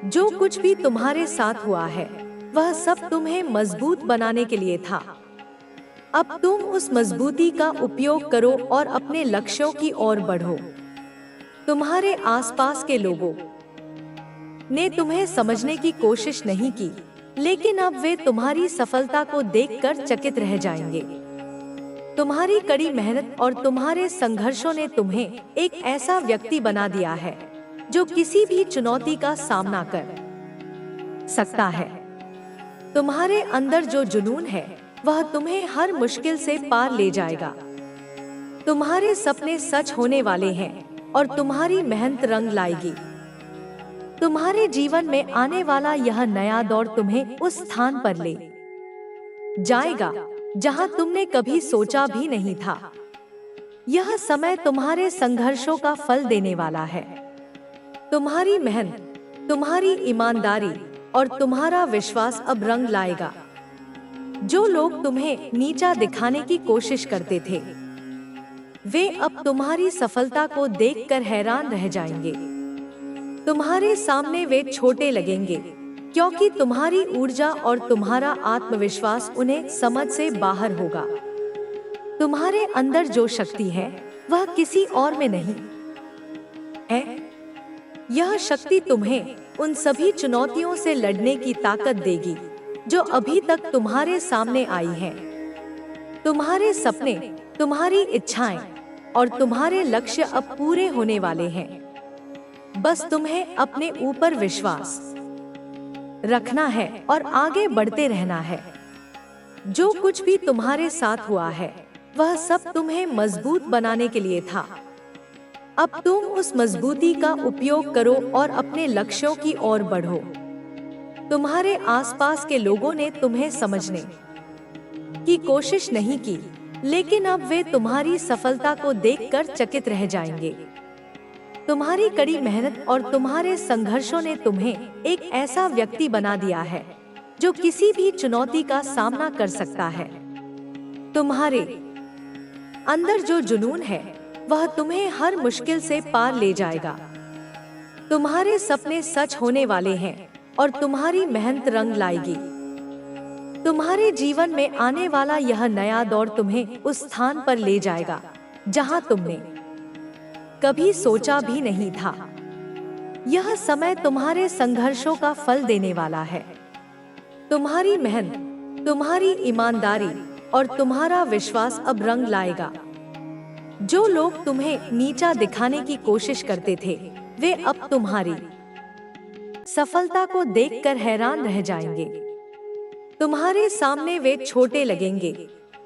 जो कुछ भी तुम्हारे साथ हुआ है वह सब तुम्हें मजबूत बनाने के लिए था। अब तुम उस मजबूती का उपयोग करो और अपने लक्ष्यों की ओर बढ़ो। तुम्हारे आसपास के लोगों ने तुम्हें समझने की कोशिश नहीं की, लेकिन अब वे तुम्हारी सफलता को देखकर चकित रह जाएंगे। तुम्हारी कड़ी मेहनत और तुम्हारे संघर्षों ने तुम्हें एक ऐसा व्यक्ति बना दिया है जो किसी भी चुनौती का सामना कर सकता है। तुम्हारे अंदर जो जुनून है वह तुम्हें हर मुश्किल से पार ले जाएगा। तुम्हारे सपने सच होने वाले हैं और तुम्हारी मेहनत रंग लाएगी। तुम्हारे जीवन में आने वाला यह नया दौर तुम्हें उस स्थान पर ले जाएगा जहां तुमने कभी सोचा भी नहीं था। यह समय तुम्हारे संघर्षों का फल देने वाला है। तुम्हारी मेहनत, तुम्हारी ईमानदारी और तुम्हारा विश्वास अब रंग लाएगा। जो लोग तुम्हें नीचा दिखाने की कोशिश करते थे वे अब तुम्हारी सफलता को देखकर हैरान रह जाएंगे। तुम्हारे सामने वे छोटे लगेंगे क्योंकि तुम्हारी ऊर्जा और तुम्हारा आत्मविश्वास उन्हें समझ से बाहर होगा। तुम्हारे अंदर जो शक्ति है वह किसी और में नहीं है। यह शक्ति तुम्हें उन सभी चुनौतियों से लड़ने की ताकत देगी जो अभी तक तुम्हारे सामने आई हैं। तुम्हारे सपने, तुम्हारी इच्छाएं और तुम्हारे लक्ष्य अब पूरे होने वाले हैं। बस तुम्हें अपने ऊपर विश्वास रखना है और आगे बढ़ते रहना है। जो कुछ भी तुम्हारे साथ हुआ है वह सब तुम्हें मजबूत बनाने के लिए था। अब तुम उस मजबूती का उपयोग करो और अपने लक्ष्यों की ओर बढ़ो। तुम्हारे आसपास के लोगों ने तुम्हें समझने की कोशिश नहीं की, लेकिन अब वे तुम्हारी सफलता को देखकर चकित रह जाएंगे। तुम्हारी कड़ी मेहनत और तुम्हारे संघर्षों ने तुम्हें एक ऐसा व्यक्ति बना दिया है जो किसी भी चुनौती का सामना कर सकता है। तुम्हारे अंदर जो जुनून है वह तुम्हें हर मुश्किल से पार ले जाएगा। तुम्हारे सपने सच होने वाले हैं और तुम्हारी मेहनत रंग लाएगी। तुम्हारे जीवन में आने वाला यह नया दौर तुम्हें उस स्थान पर ले जाएगा जहां तुमने कभी सोचा भी नहीं था। यह समय तुम्हारे संघर्षों का फल देने वाला है। तुम्हारी मेहनत, तुम्हारी ईमानदारी और तुम्हारा विश्वास अब रंग लाएगा। जो लोग तुम्हें नीचा दिखाने की कोशिश करते थे वे अब तुम्हारी सफलता को देखकर हैरान रह जाएंगे। तुम्हारे सामने वे छोटे लगेंगे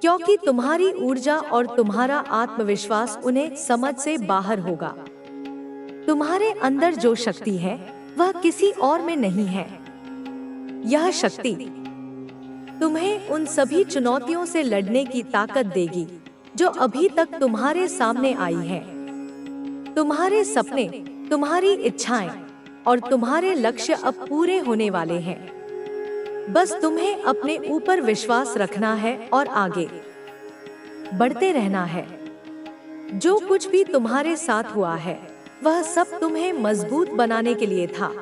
क्योंकि तुम्हारी ऊर्जा और तुम्हारा आत्मविश्वास उन्हें समझ से बाहर होगा। तुम्हारे अंदर जो शक्ति है वह किसी और में नहीं है। यह शक्ति तुम्हें उन सभी चुनौतियों से लड़ने की ताकत देगी जो अभी तक तुम्हारे सामने आई है। तुम्हारे सपने, तुम्हारी इच्छाएं और तुम्हारे लक्ष्य अब पूरे होने वाले हैं। बस तुम्हें अपने ऊपर विश्वास रखना है और आगे बढ़ते रहना है। जो कुछ भी तुम्हारे साथ हुआ है वह सब तुम्हें मजबूत बनाने के लिए था।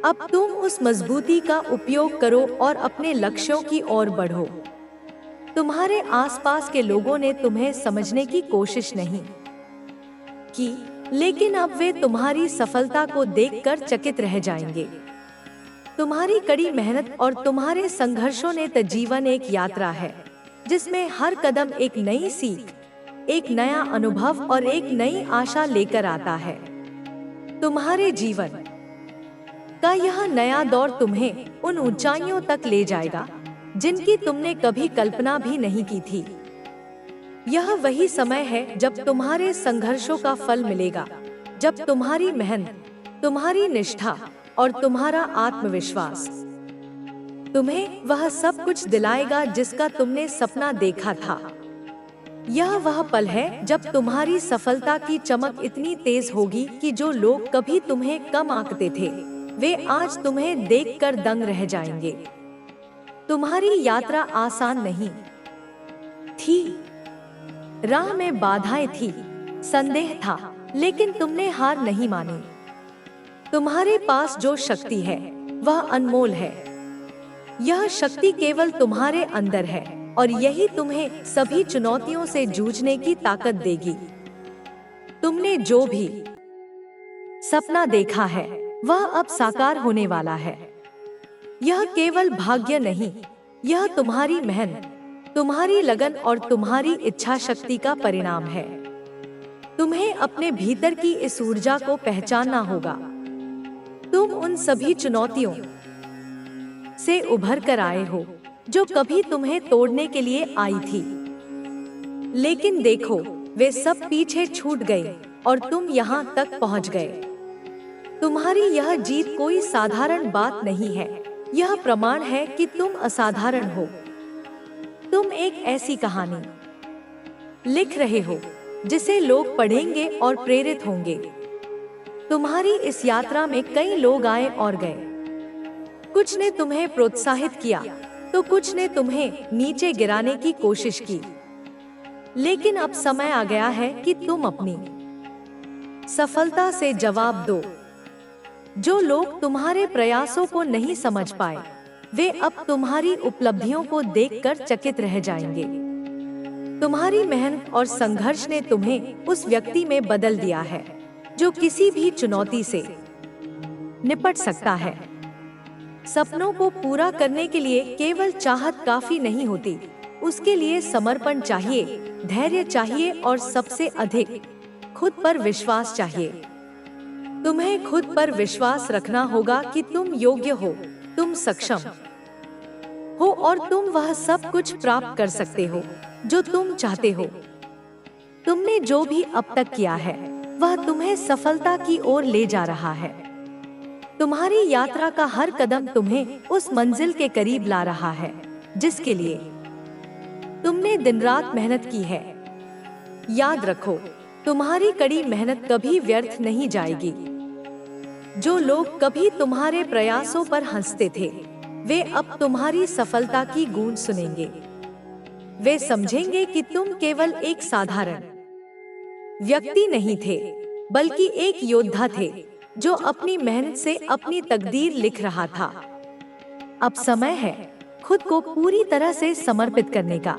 अब तुम उस मजबूती का उपयोग करो और अपने लक्ष्यों की ओर बढ़ो। तुम्हारे आसपास के लोगों ने तुम्हें समझने की कोशिश नहीं की, लेकिन अब वे तुम्हारी सफलता को देखकर चकित रह जाएंगे। तुम्हारी कड़ी मेहनत और तुम्हारे संघर्षों ने तो जीवन एक यात्रा है जिसमें हर कदम एक नई सीख, एक नया अनुभव और एक नई आशा लेकर आता है। तुम्हारे जीवन का यह नया दौर तुम्हें उन ऊंचाइयों तक ले जाएगा जिनकी तुमने कभी कल्पना भी नहीं की थी। यह वही समय है जब तुम्हारे संघर्षों का फल मिलेगा, जब तुम्हारी मेहनत, तुम्हारी निष्ठा और तुम्हारा आत्मविश्वास तुम्हें वह सब कुछ दिलाएगा जिसका तुमने सपना देखा था। यह वह पल है जब तुम्हारी सफलता की चमक इतनी तेज होगी कि जो लोग कभी तुम्हें कम आंकते थे, वे आज तुम्हें देखकर दंग रह जाएंगे। तुम्हारी यात्रा आसान नहीं थी। राह में बाधाएं थी, संदेह था, लेकिन तुमने हार नहीं मानी। तुम्हारे पास जो शक्ति है वह अनमोल है। यह शक्ति केवल तुम्हारे अंदर है और यही तुम्हें सभी चुनौतियों से जूझने की ताकत देगी। तुमने जो भी सपना देखा है वह अब साकार होने वाला है। यह केवल भाग्य नहीं, यह तुम्हारी मेहनत, तुम्हारी लगन और तुम्हारी इच्छा शक्ति का परिणाम है। तुम्हें अपने भीतर की इस ऊर्जा को पहचानना होगा। तुम उन सभी चुनौतियों से उभर कर आए हो जो कभी तुम्हें तोड़ने के लिए आई थी, लेकिन देखो वे सब पीछे छूट गए और तुम यहाँ तक पहुँच गए। तुम्हारी यह जीत कोई साधारण बात नहीं है, यह प्रमाण है कि तुम असाधारण हो। तुम एक ऐसी कहानी लिख रहे हो जिसे लोग पढ़ेंगे और प्रेरित होंगे। तुम्हारी इस यात्रा में कई लोग आए और गए। कुछ ने तुम्हें प्रोत्साहित किया तो कुछ ने तुम्हें नीचे गिराने की कोशिश की, लेकिन अब समय आ गया है कि तुम अपनी सफलता से जवाब दो। जो लोग तुम्हारे प्रयासों को नहीं समझ पाए, वे अब तुम्हारी उपलब्धियों को देखकर चकित रह जाएंगे। तुम्हारी मेहनत और संघर्ष ने तुम्हें उस व्यक्ति में बदल दिया है जो किसी भी चुनौती से निपट सकता है। सपनों को पूरा करने के लिए केवल चाहत काफी नहीं होती, उसके लिए समर्पण चाहिए, धैर्य चाहिए और सबसे अधिक खुद पर विश्वास चाहिए। तुम्हें खुद पर विश्वास रखना होगा कि तुम योग्य हो, तुम सक्षम हो और तुम वह सब कुछ प्राप्त कर सकते हो जो तुम चाहते हो। तुमने जो भी अब तक किया है वह तुम्हें सफलता की ओर ले जा रहा है। तुम्हारी यात्रा का हर कदम तुम्हें उस मंजिल के करीब ला रहा है जिसके लिए तुमने दिन रात मेहनत की है। याद रखो, तुम्हारी कड़ी मेहनत कभी व्यर्थ नहीं जाएगी। जो लोग कभी तुम्हारे प्रयासों पर हंसते थे, वे अब तुम्हारी सफलता की गूंज सुनेंगे। वे समझेंगे कि तुम केवल एक साधारण व्यक्ति नहीं थे, बल्कि एक योद्धा थे जो अपनी मेहनत से अपनी तकदीर लिख रहा था। अब समय है खुद को पूरी तरह से समर्पित करने का।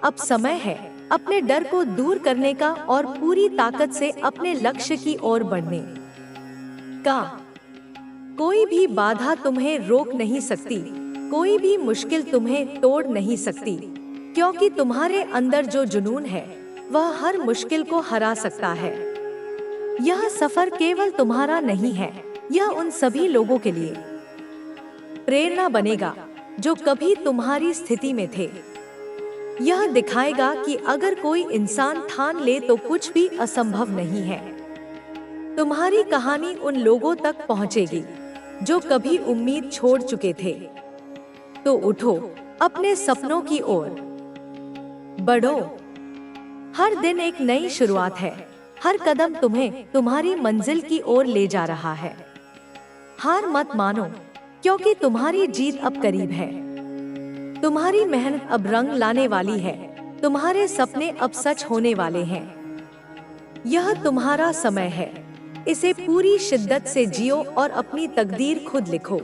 अब समय है अपने डर को दूर करने का और पूरी ताकत से अपने लक्ष्य की ओर बढ़ने का। कोई भी बाधा तुम्हें रोक नहीं सकती, कोई भी मुश्किल तुम्हें तोड़ नहीं सकती, क्योंकि तुम्हारे अंदर जो जुनून है वह हर मुश्किल को हरा सकता है। यह सफर केवल तुम्हारा नहीं है, यह उन सभी लोगों के लिए प्रेरणा बनेगा जो कभी तुम्हारी स्थिति में थे। यह दिखाएगा कि अगर कोई इंसान ठान ले तो कुछ भी असंभव नहीं है। तुम्हारी कहानी उन लोगों तक पहुंचेगी जो कभी उम्मीद छोड़ चुके थे। तो उठो, अपने सपनों की ओर बढ़ो। हर दिन एक नई शुरुआत है, हर कदम तुम्हें तुम्हारी मंजिल की ओर ले जा रहा है। हार मत मानो, क्योंकि तुम्हारी जीत अब करीब है। तुम्हारी मेहनत अब रंग लाने वाली है, तुम्हारे सपने अब सच होने वाले हैं। यह तुम्हारा समय है, इसे पूरी शिद्दत से जियो और अपनी तकदीर खुद लिखो।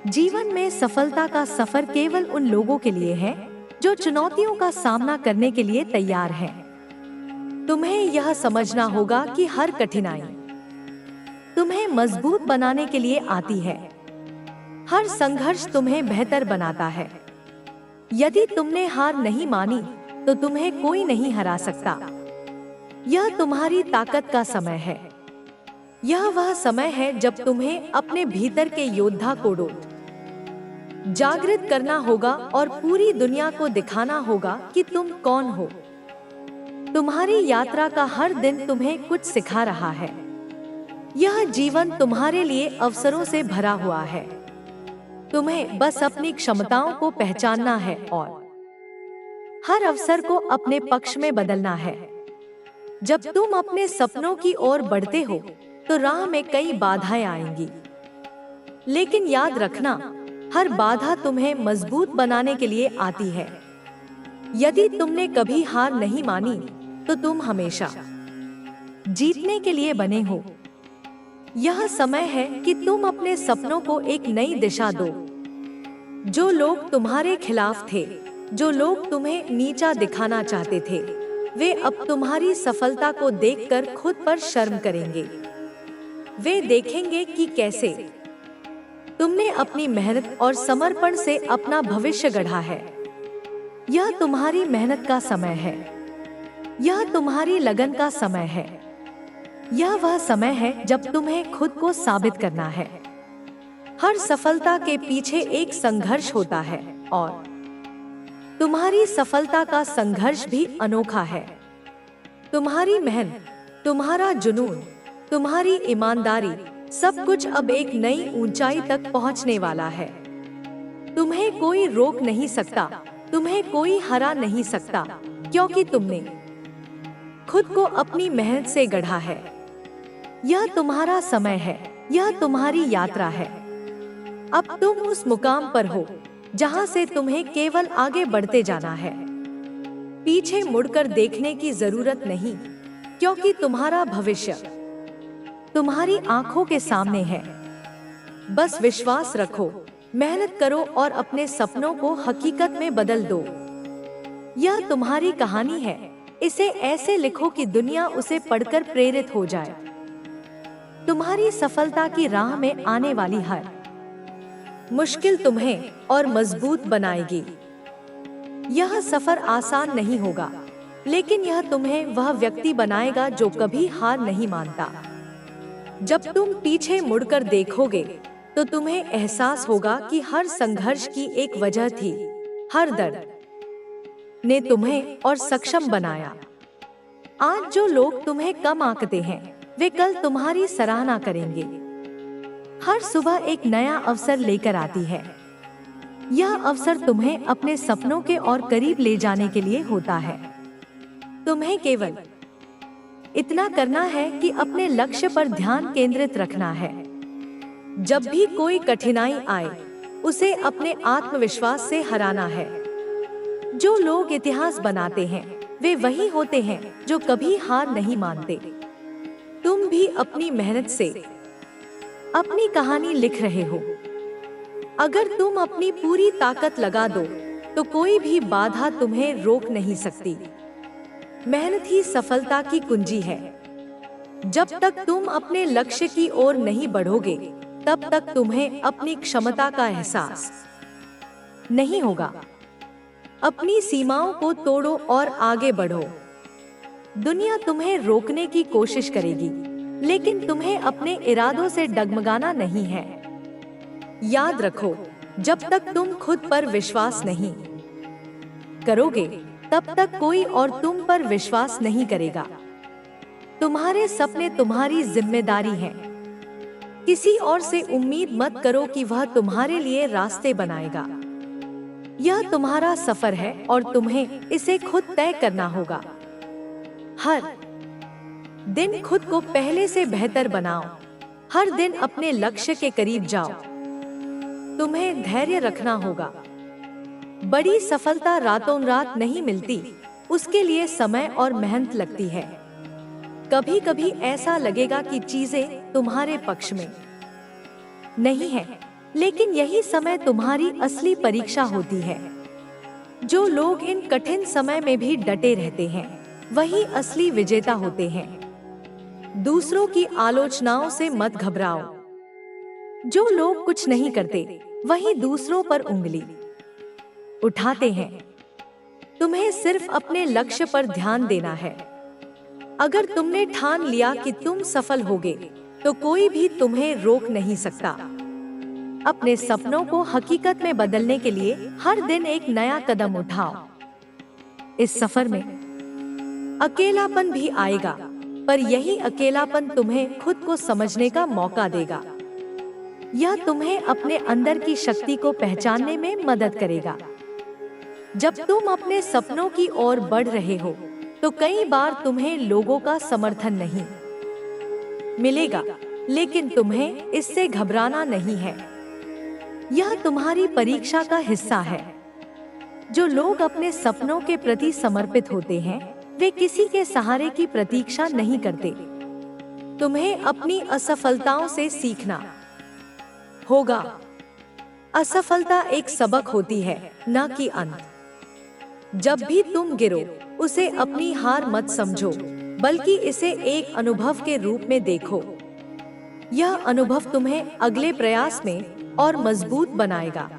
जीवन में सफलता का सफर केवल उन लोगों के लिए है जो चुनौतियों का सामना करने के लिए तैयार हैं। तुम्हें यह समझना होगा कि हर कठिनाई तुम्हें मजबूत बनाने के लिए आती है। हर संघर्ष तुम्हें बेहतर बनाता है। यदि तुमने हार नहीं मानी तो तुम्हें कोई नहीं हरा सकता। यह तुम्हारी ताकत का समय है। यह वह समय है जब तुम्हें अपने भीतर के योद्धा को जागृत करना होगा और पूरी दुनिया को दिखाना होगा कि तुम कौन हो। तुम्हारी यात्रा का हर दिन तुम्हें कुछ सिखा रहा है। यह जीवन तुम्हारे लिए अवसरों से भरा हुआ है। तुम्हें बस अपनी क्षमताओं को पहचानना है और हर अवसर को अपने पक्ष में बदलना है। जब तुम अपने सपनों की ओर बढ़ते हो तो राह में कई बाधाएं आएंगी, लेकिन याद रखना, हर बाधा तुम्हें मजबूत बनाने के लिए आती है। यदि तुमने कभी हार नहीं मानी तो तुम हमेशा जीतने के लिए बने हो। यह समय है कि तुम अपने सपनों को एक नई दिशा दो। जो लोग तुम्हारे खिलाफ थे, जो लोग तुम्हें नीचा दिखाना चाहते थे, वे अब तुम्हारी सफलता को देखकर खुद पर शर्म करेंगे। वे देखेंगे कि कैसे तुमने अपनी मेहनत और समर्पण से अपना भविष्य गढ़ा है। यह तुम्हारी मेहनत का समय है, यह तुम्हारी लगन का समय है। यह वह समय है जब तुम्हें खुद को साबित करना है। हर सफलता के पीछे एक संघर्ष होता है और तुम्हारी सफलता का संघर्ष भी अनोखा है। तुम्हारी मेहनत, तुम्हारा जुनून, तुम्हारी ईमानदारी, सब कुछ अब एक नई ऊंचाई तक पहुंचने वाला है। तुम्हें कोई रोक नहीं सकता, तुम्हें कोई हरा नहीं सकता, क्योंकि तुमने खुद को अपनी मेहनत से गढ़ा है। यह तुम्हारा समय है, यह तुम्हारी यात्रा है। अब तुम उस मुकाम पर हो जहां से तुम्हें केवल आगे बढ़ते जाना है। पीछे मुड़कर देखने की जरूरत नहीं, क्योंकि तुम्हारा भविष्य तुम्हारी आंखों के सामने है। बस विश्वास रखो, मेहनत करो और अपने सपनों को हकीकत में बदल दो। यह तुम्हारी कहानी है, इसे ऐसे लिखो कि दुनिया उसे पढ़कर प्रेरित हो जाए। तुम्हारी सफलता की राह में आने वाली हर मुश्किल तुम्हें और मजबूत बनाएगी। यह सफर आसान नहीं होगा, लेकिन यह तुम्हें वह व्यक्ति बनाएगा जो कभी हार नहीं मानता। जब तुम पीछे मुड़कर देखोगे तो तुम्हें एहसास होगा कि हर संघर्ष की एक वजह थी। हर दर्द ने तुम्हें और सक्षम बनाया। आज जो लोग तुम्हें कम आंकते हैं, वे कल तुम्हारी सराहना करेंगे। हर सुबह एक नया अवसर लेकर आती है। यह अवसर तुम्हें अपने सपनों के और करीब ले जाने के लिए होता है। तुम्हें केवल इतना करना है कि अपने लक्ष्य पर ध्यान केंद्रित रखना है। जब भी कोई कठिनाई आए, उसे अपने आत्मविश्वास से हराना है। जो लोग इतिहास बनाते हैं, वे वही होते हैं जो कभी हार नहीं मानते। तुम भी अपनी मेहनत से अपनी कहानी लिख रहे हो। अगर तुम अपनी पूरी ताकत लगा दो तो कोई भी बाधा तुम्हें रोक नहीं सकती। मेहनत ही सफलता की कुंजी है। जब तक तुम अपने लक्ष्य की ओर नहीं बढ़ोगे, तब तक तुम्हें अपनी क्षमता का एहसास नहीं होगा। अपनी सीमाओं को तोड़ो और आगे बढ़ो। दुनिया तुम्हें रोकने की कोशिश करेगी, लेकिन तुम्हें अपने इरादों से डगमगाना नहीं है। याद रखो, जब तक तुम खुद पर विश्वास नहीं करोगे, तब तक कोई और तुम पर विश्वास नहीं करेगा। तुम्हारे सपने तुम्हारी जिम्मेदारी हैं। किसी और से उम्मीद मत करो कि वह तुम्हारे लिए रास्ते बनाएगा। यह तुम्हारा सफर है और तुम्हें इसे खुद तय करना होगा। हर दिन खुद को पहले से बेहतर बनाओ। हर दिन अपने लक्ष्य के करीब जाओ। तुम्हें धैर्य रखना होगा। बड़ी सफलता रातों रात नहीं मिलती, उसके लिए समय और मेहनत लगती है। कभी कभी ऐसा लगेगा कि चीजें तुम्हारे पक्ष में नहीं है, लेकिन यही समय तुम्हारी असली परीक्षा होती है। जो लोग इन कठिन समय में भी डटे रहते हैं, वही असली विजेता होते हैं। दूसरों की आलोचनाओं से मत घबराओ। जो लोग कुछ नहीं करते, वही दूसरों पर उंगली उठाते हैं। तुम्हें सिर्फ अपने लक्ष्य पर ध्यान देना है। अगर तुमने ठान लिया कि तुम सफल होगे, तो कोई भी तुम्हें रोक नहीं सकता। अपने सपनों को हकीकत में बदलने के लिए हर दिन एक नया कदम उठाओ। इस सफर में अकेलापन भी आएगा, पर यही अकेलापन तुम्हें खुद को समझने का मौका देगा। यह तुम्हें अपने अंदर की शक्ति को पहचानने में मदद करेगा। जब तुम अपने सपनों की ओर बढ़ रहे हो तो कई बार तुम्हें लोगों का समर्थन नहीं मिलेगा, लेकिन तुम्हें इससे घबराना नहीं है। यह तुम्हारी परीक्षा का हिस्सा है। जो लोग अपने सपनों के प्रति समर्पित होते हैं वे किसी के सहारे की प्रतीक्षा नहीं करते। तुम्हें अपनी असफलताओं से सीखना होगा। असफलता एक सबक होती है, न कि अंत। जब भी तुम गिरो उसे अपनी हार मत समझो, बल्कि इसे एक अनुभव के रूप में देखो। यह अनुभव तुम्हें अगले प्रयास में और मजबूत बनाएगा।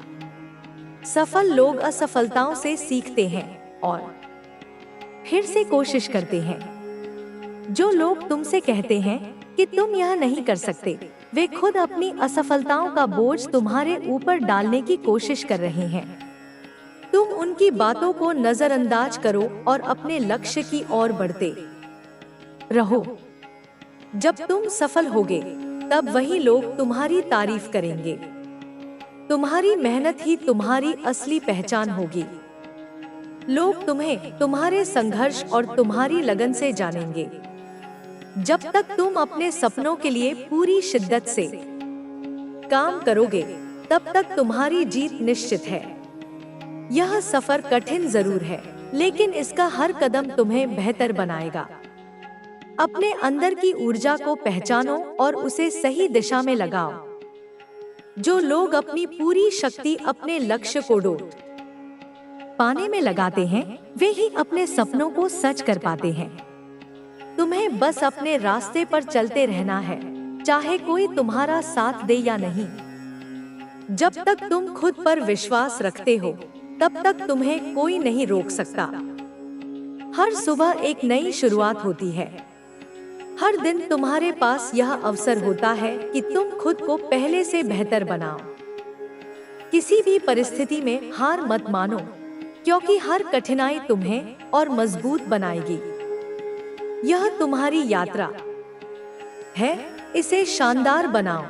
सफल लोग असफलताओं से सीखते हैं और फिर से कोशिश करते हैं। जो लोग तुमसे कहते हैं कि तुम यह नहीं कर सकते, वे खुद अपनी असफलताओं का बोझ तुम्हारे ऊपर डालने की कोशिश कर रहे हैं। तुम उनकी बातों को नजरअंदाज करो और अपने लक्ष्य की ओर बढ़ते रहो। जब तुम सफल होगे तब वही लोग तुम्हारी तारीफ करेंगे। तुम्हारी मेहनत ही तुम्हारी असली पहचान होगी। लोग तुम्हें तुम्हारे संघर्ष और तुम्हारी लगन से जानेंगे। जब तक तुम अपने सपनों के लिए पूरी शिद्दत से काम करोगे, तब तक तुम्हारी जीत निश्चित है। यह सफर कठिन जरूर है, लेकिन इसका हर कदम तुम्हें बेहतर बनाएगा। अपने अंदर की ऊर्जा को पहचानो और उसे सही दिशा में लगाओ। जो लोग अपनी पूरी शक्ति अपने लक्ष्य को पाने में लगाते हैं, वे ही अपने सपनों को सच कर पाते हैं। तुम्हें बस अपने रास्ते पर चलते रहना है, चाहे कोई तुम्हारा साथ दे या नहीं। जब तक तुम खुद पर विश्वास रखते हो, तब तक तुम्हें कोई नहीं रोक सकता। हर सुबह एक नई शुरुआत होती है। हर दिन तुम्हारे पास यह अवसर होता है कि तुम खुद को पहले से बेहतर बनाओ। किसी भी परिस्थिति में हार मत मानो, क्योंकि हर कठिनाई तुम्हें और मजबूत बनाएगी। यह तुम्हारी यात्रा है, इसे शानदार बनाओ।